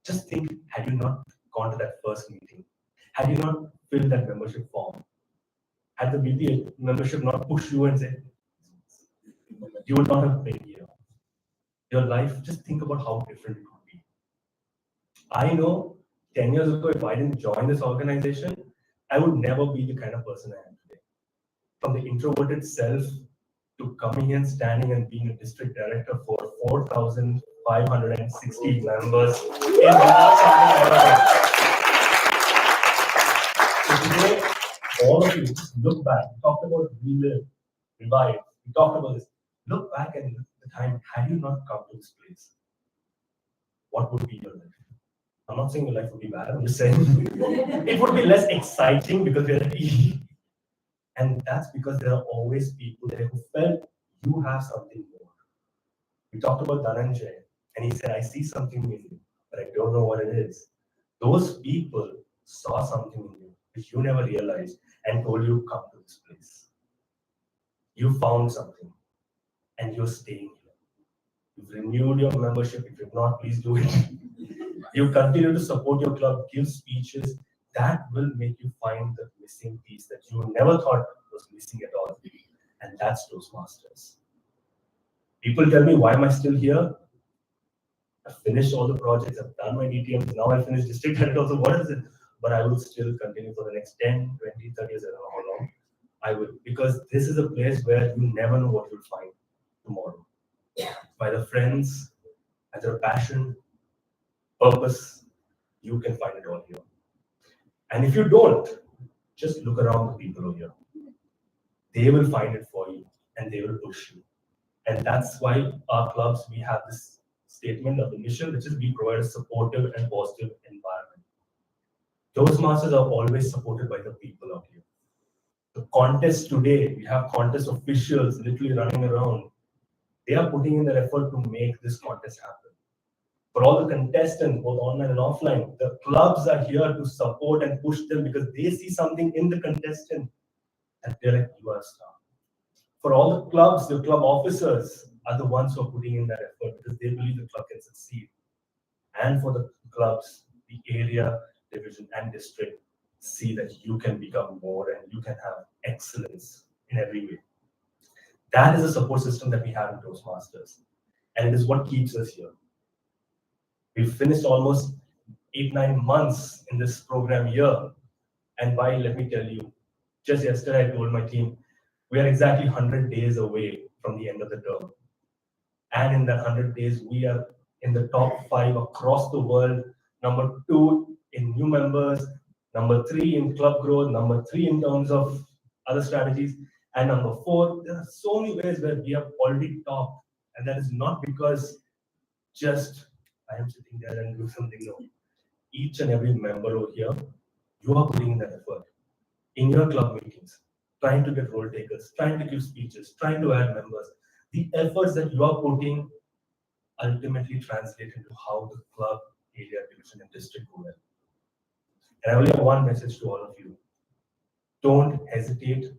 just think, had you not gone to that first meeting, had you not filled that membership form, had the BPA membership not pushed you and said, you would not have been here. Your life, just think about how different it would be. I know 10 years ago, if I didn't join this organization, I would never be the kind of person I am today. From the introverted self to coming and standing and being a district director for 4,560 members is not something I ever did. So today, all of you, just look back. We talked about relive, revive. We talked about this. Look back at the time, had you not come to this place, what would be your life? I'm not saying your life would be bad, I'm just saying it would be less exciting because we're at E. And that's because there are always people there who felt you have something more. We talked about Dhananjay, and he said, I see something in you, but I don't know what it is. Those people saw something in you, which you never realized, and told you, come to this place. You found something, and you're staying here. You've renewed your membership. If you've not, please do it. You continue to support your club, give speeches. That will make you find the missing piece that you never thought was missing at all. And that's Toastmasters. People tell me, why am I still here? I've finished all the projects, I've done my DTMs, now I've finished district head also, what is it? But I will still continue for the next 10, 20, 30 years, I don't know how long. I will, because this is a place where you never know what you'll find tomorrow. Either friends, either passion, purpose, you can find it all here. And if you don't, just look around the people over here. They will find it for you and they will push you. And that's why our clubs, we have this statement of the mission, which is we provide a supportive and positive environment. Toastmasters are always supported by the people out here. The contest today, we have contest officials literally running around. They are putting in their effort to make this contest happen. For all the contestants, both online and offline, the clubs are here to support and push them because they see something in the contestant and they're like, you are a star. For all the clubs, the club officers are the ones who are putting in that effort because they believe the club can succeed. And for the clubs, the area, division, and district see that you can become more and you can have excellence in every way. That is a support system that we have in Toastmasters. And it is what keeps us here. We've finished almost 8-9 months in this program here. And why, let me tell you, just yesterday I told my team, we are exactly 100 days away from the end of the term. And in that 100 days, we are in the top 5 across the world, number 2 in new members, number 3 in club growth, number 3 in terms of other strategies, and number 4, there are so many ways where we have already topped. And that is not because just I am sitting there and doing something. No. Each and every member over here, you are putting in that effort in your club meetings, trying to get role takers, trying to give speeches, trying to add members. The efforts that you are putting ultimately translate into how the club, area, division, and district go well. And I only have one message to all of you. Don't hesitate.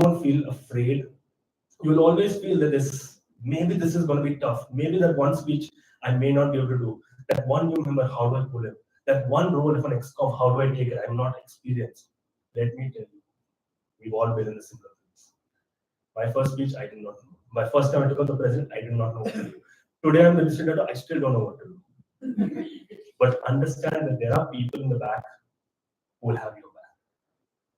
Don't feel afraid. You'll always feel that maybe this is going to be tough. Maybe that one speech I may not be able to do. That one new member, how do I pull him? That one role of an ex-com, how do I take it? I'm not experienced. Let me tell you, we've all been in the similar things. My first speech, I did not know. My first time I took up the president, I did not know what to do. Today I'm the district editor, I still don't know what to do. But understand that there are people in the back who will have your back.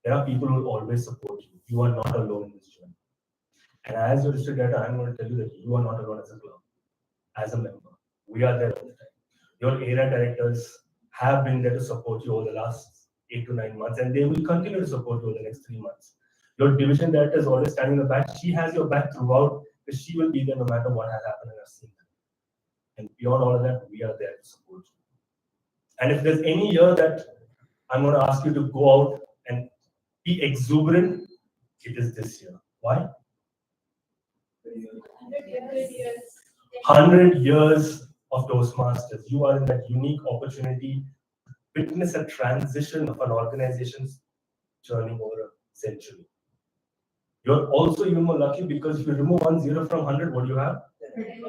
There are people who will always support you. You are not alone in this journey. And as your district editor, I'm going to tell you that you are not alone as a club, as a member. We are there all the time. Your area directors have been there to support you over the last 8 to 9 months, and they will continue to support you over the next 3 months. Your division director is always standing in the back. She has your back throughout because she will be there no matter what has happened, and I've seen that. And beyond all of that, we are there to support you. And if there's any year that I'm going to ask you to go out and be exuberant, it is this year. Why? 100 years of Toastmasters. You are in that unique opportunity to witness a transition of an organization's journey over a century. You're also even more lucky because if you remove 1 0 from 100, what do you have? 10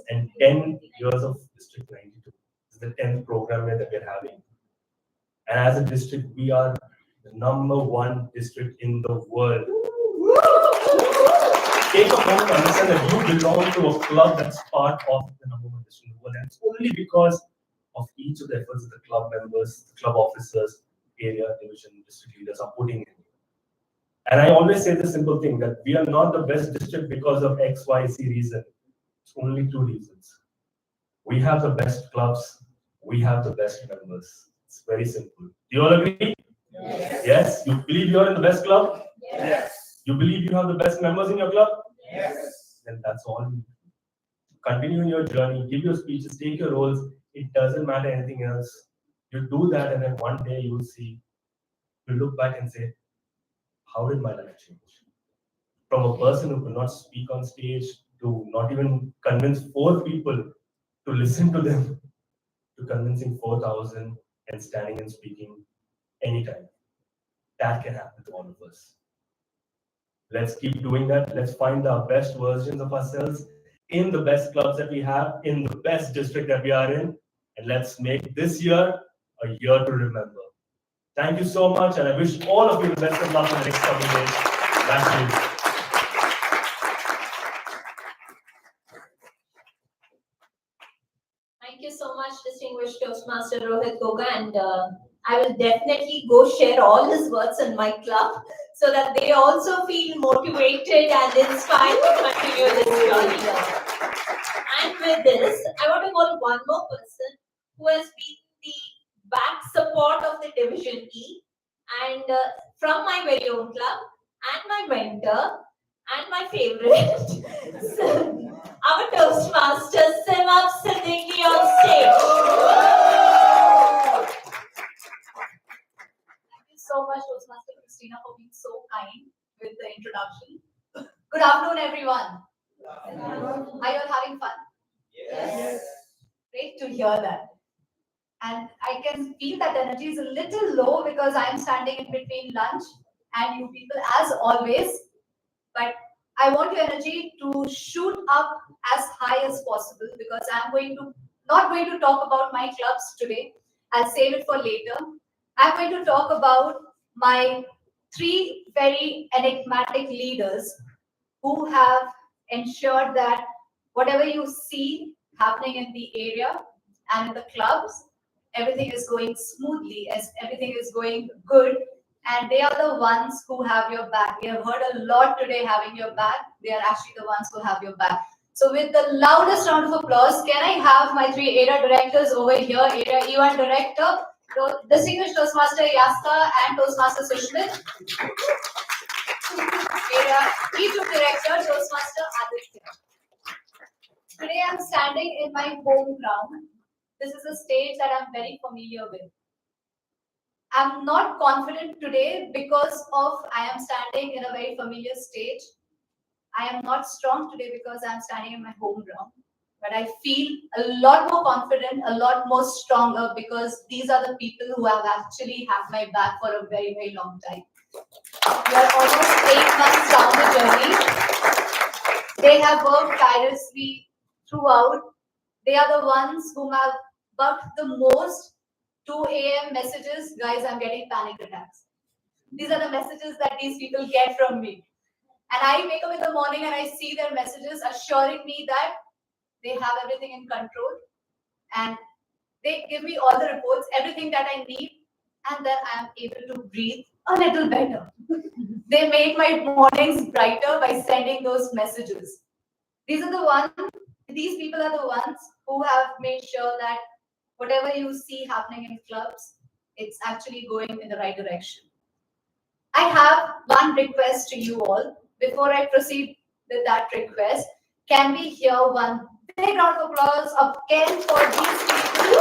and 10 years of District 92. This is the 10th program that we're having. And as a district, we are the #1 district in the world. Take a moment to understand that you belong to a club that's part of the #1 district in the world. And it's only because of each of the efforts that the club members, the club officers, area, division, district leaders are putting in. And I always say the simple thing that we are not the best district because of X, Y, Z reason. It's only 2 reasons. We have the best clubs, we have the best members. It's very simple. Do you all agree? Yes. Yes? You believe you're in the best club? Yes. You believe you have the best members in your club? Yes. Then that's all you do. Continue in your journey, give your speeches, take your roles. It doesn't matter anything else. You do that, and then one day you will see, you look back and say, how did my life change? From a person who could not speak on stage to not even convince 4 people to listen to them, to convincing 4,000 and standing and speaking anytime. That can happen to all of us. Let's keep doing that. Let's find the best versions of ourselves in the best clubs that we have, in the best district that we are in, and let's make this year a year to remember. Thank you so much, and I wish all of you the best of luck in the next coming days. Thank you. Thank you so much, distinguished Toastmaster Rohit Goga, and I will definitely go share all his words in my club so that they also feel motivated and inspired to continue this journey. And with this, I want to call one more person who has been the back support of the Division E, and from my very own club, and my mentor, and my favorite, our Toastmaster Simab Siddiqui on stage. Thank you so much, Toastmaster Christina, for being so kind with the introduction. Good afternoon, everyone. Are you all having fun? Yes. Great to hear that. And I can feel that energy is a little low because I am standing in between lunch and you people as always. But I want your energy to shoot up as high as possible because I'm not going to talk about my clubs today. I'll save it for later. I'm going to talk about my 3 very enigmatic leaders who have ensured that whatever you see happening in the area and in the clubs, everything is going smoothly, as everything is going good, and they are the ones who have your back. We have heard a lot today having your back. They are actually the ones who have your back. So with the loudest round of applause, can I have my 3 area directors over here, area E1 director, distinguished Toastmaster Yaska and Toastmaster Sushmit, area E2 director, Toastmaster Aditya. Today I'm standing in my home ground. This is a stage that I'm very familiar with. I'm not confident today because I am standing in a very familiar stage. I am not strong today because I'm standing in my home ground. But I feel a lot more confident, a lot more stronger because these are the people who have actually had my back for a very, very long time. We are almost 8 months down the journey. They have worked tirelessly throughout. They are the ones whom have worked the most. 2 a.m. messages, guys, I'm getting panic attacks. These are the messages that these people get from me. And I wake up in the morning and I see their messages assuring me that they have everything in control. And they give me all the reports, everything that I need. And then I am able to breathe a little better. They make my mornings brighter by sending those messages. These people are the ones who have made sure that whatever you see happening in clubs, it's actually going in the right direction. I have one request to you all. Before I proceed with that request, can we hear one big round of applause again for these people?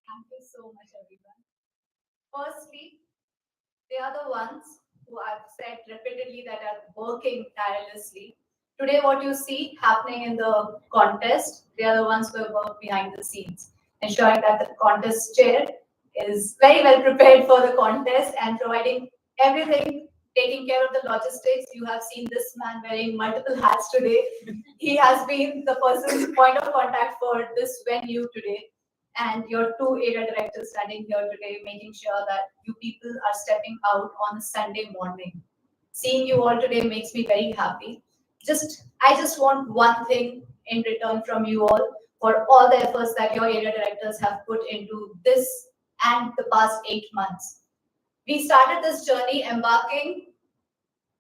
Thank you so much, everyone. Firstly, they are the ones who I've said repeatedly that are working tirelessly. Today, what you see happening in the contest, they are the ones who have worked behind the scenes, ensuring that the contest chair is very well prepared for the contest and providing everything, taking care of the logistics. You have seen this man wearing multiple hats today. He has been the person point of contact for this venue today. And your two area directors standing here today, making sure that you people are stepping out on a Sunday morning. Seeing you all today makes me very happy. I just want one thing in return from you all for all the efforts that your area directors have put into this and the past 8 months. We started this journey embarking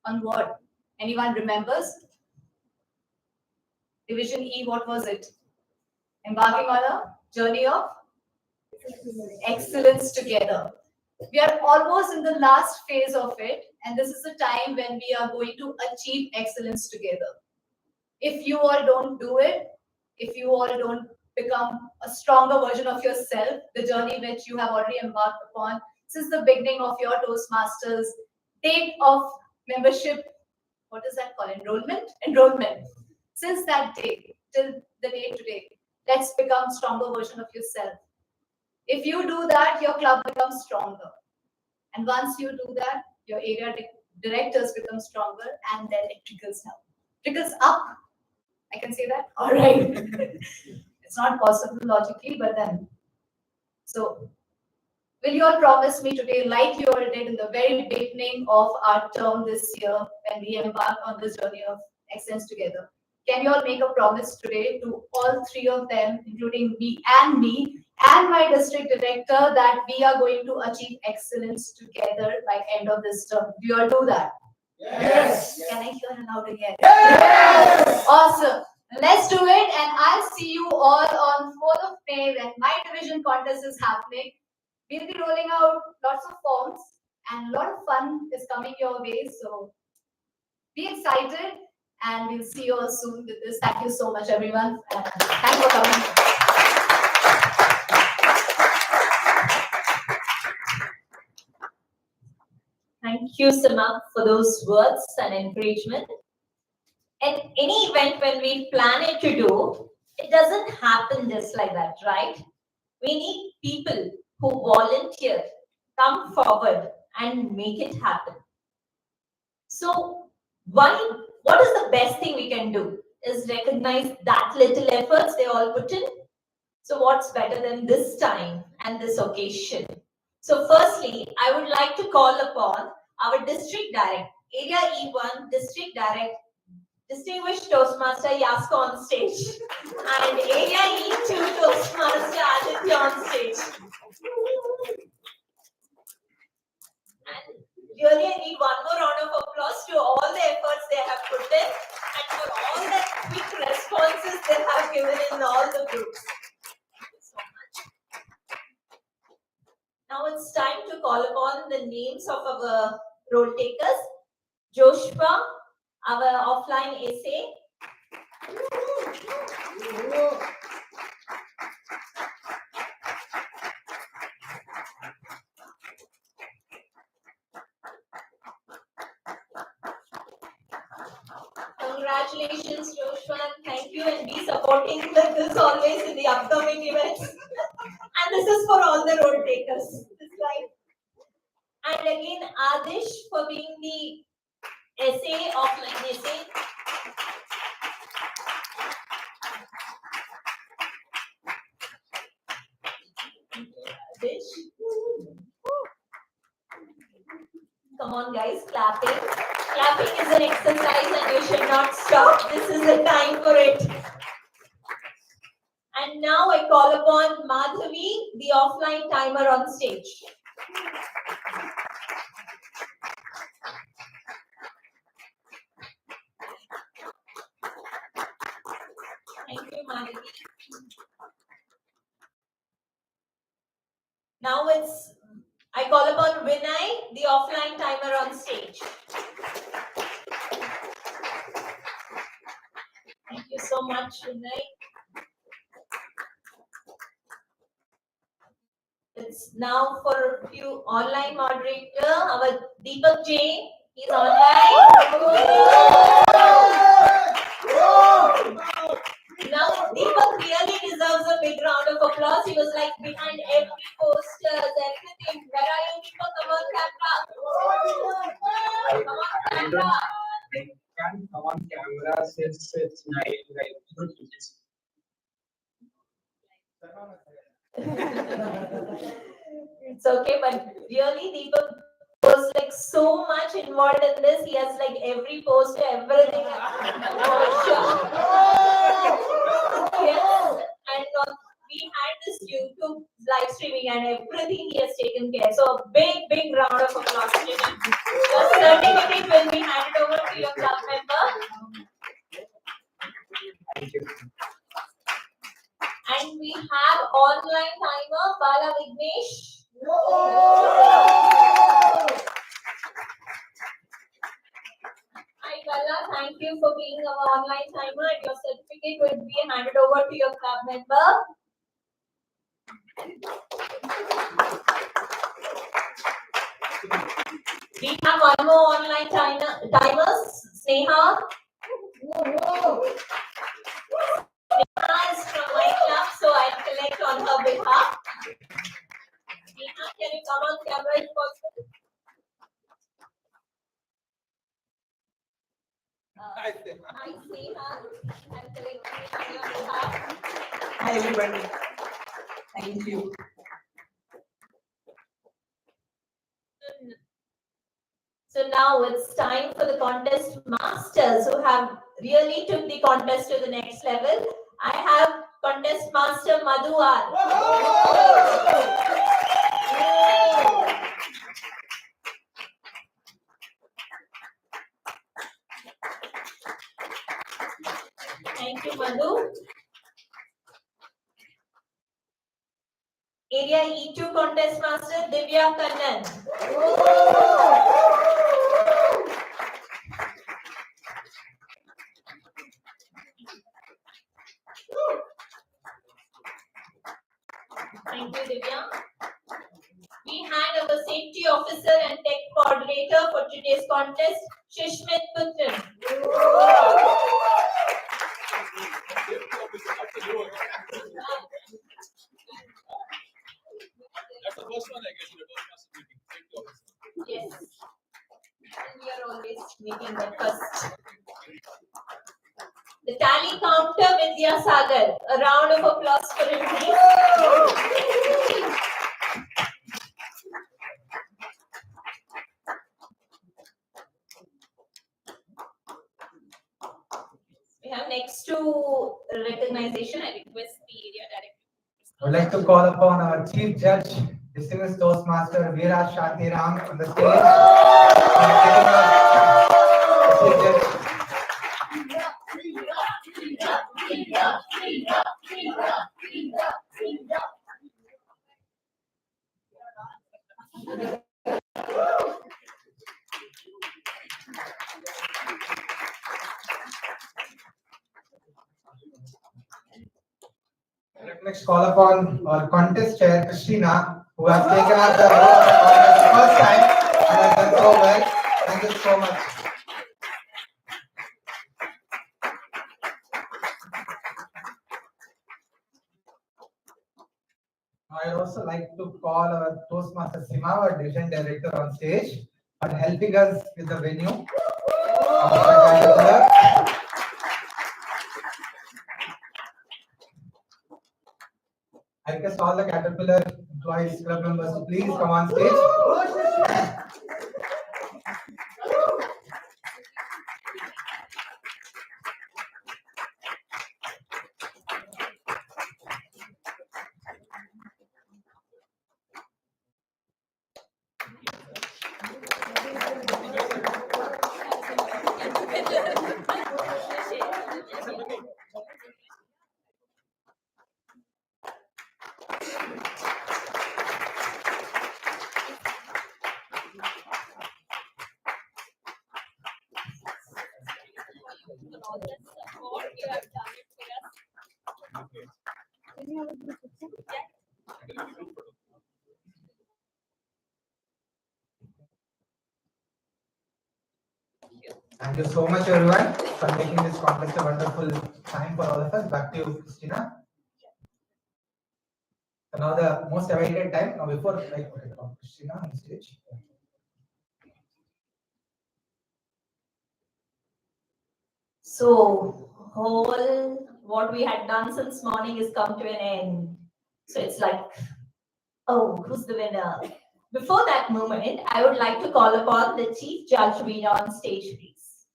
on what? Anyone remembers? Division E, what was it? Embarking on a journey of excellence together. We are almost in the last phase of it, and this is the time when we are going to achieve excellence together. If you all don't do it, if you all don't become a stronger version of yourself, the journey which you have already embarked upon since the beginning of your Toastmasters date of membership, what is that called? Enrollment. Since that day till the day today, let's become stronger version of yourself. If you do that, your club becomes stronger. And once you do that, your area directors become stronger, and then it trickles down. Trickles up. I can say that? All right. It's not possible logically, but then. So, will you all promise me today, like you all did in the very beginning of our term this year, when we embark on this journey of excellence together? Can you all make a promise today to all three of them, including me and my district director, that we are going to achieve excellence together by end of this term? Do you all do that? Yes. Can I hear it out again? Yes. Awesome. Let's do it, and I'll see you all on 4th of May when my division contest is happening. We'll be rolling out lots of forms, and a lot of fun is coming your way. So be excited, and we'll see you all soon with this. Thank you so much, everyone. And thanks for coming. Thank you, Sima, for those words and encouragement. And any event when we plan it to do, it doesn't happen just like that, right? We need people who volunteer, come forward and make it happen. So what is the best thing we can do is recognize that little efforts they all put in. So what's better than this time and this occasion? So firstly, I would like to call upon our district direct, Area E1 district direct, distinguished Toastmaster Yasko on stage, and Area E2 Toastmaster Aditya on stage. And really, I need one more round of applause to all the efforts they have put in and for all the quick responses they have given in all the groups. Thank you so much. Now it's time to call upon the names of our role takers. Joshua, our offline essay. Congratulations, Joshua, and thank you, and be supporting this always in the upcoming events. And this is for all the road takers. This slide. And again, Adish for being the essay, offline essay. Adish. Come on, guys, clapping. Clapping is an exercise and you should not stop. This is the time for it. And now I call upon Madhavi, the offline timer on stage. Thank you, Madhavi. Now I call upon Vinay, the offline timer on stage. Thank you so much, Vinay. It's now for a few online moderator, our Deepak Jain, he's online. Now, Deepak really deserves a big round of applause. He was like behind every posters and It's okay, but really Deepak was like so much involved in this. He has like every poster, everything. Yes, and we had this YouTube live streaming and everything he has taken care. So a big round of applause to him. Your certificate will be handed over to your club member. Thank you. And we have online timer, Bala Vignesh. Hi Bala, thank you for being our online timer and your certificate will be handed over to your club member. We have one more online timers, Sneha. Sneha is from my club, so I'll collect on her behalf. Sneha, can you come on camera if possible? Hi Sneha, I'm collecting on your behalf. Hi everybody. Thank you. So now it's time for the contest masters who have really took the contest to the next level. I have contest master Madhu R. Thank you, Madhu. Area E2 contest master Divya Kannan. Thank you, Divya. We had our safety officer and tech coordinator for today's contest, Shishmit Putran. That's the first one I guess in the Toastmasters meeting. Safety officer. Yes. We are always meeting the first. The tally counter Vidya Sagar. A round of applause for him, please. We have next to recognition. I request the area director. I would like to call upon our Chief Judge, distinguished Toastmaster Veera Shantiram on the stage. Chief Judge. Next call upon our contest chair, Christina, who has taken up the role of the contest the first time and has done so well. Thank you so much. I would also like to call our Toastmaster Sima, our division director, on stage for helping us with the venue. I request all the Caterpillar employees, club members to please come on stage. Thank you so much, everyone, for making this contest a wonderful time for all of us. Back to you, Christina. So now the most awaited time. Now before Christina on stage. So whole what we had done since morning is come to an end. So it's like Oh, who's the winner? Before that moment, I would like to call upon the Chief Judge Rita on stage, please.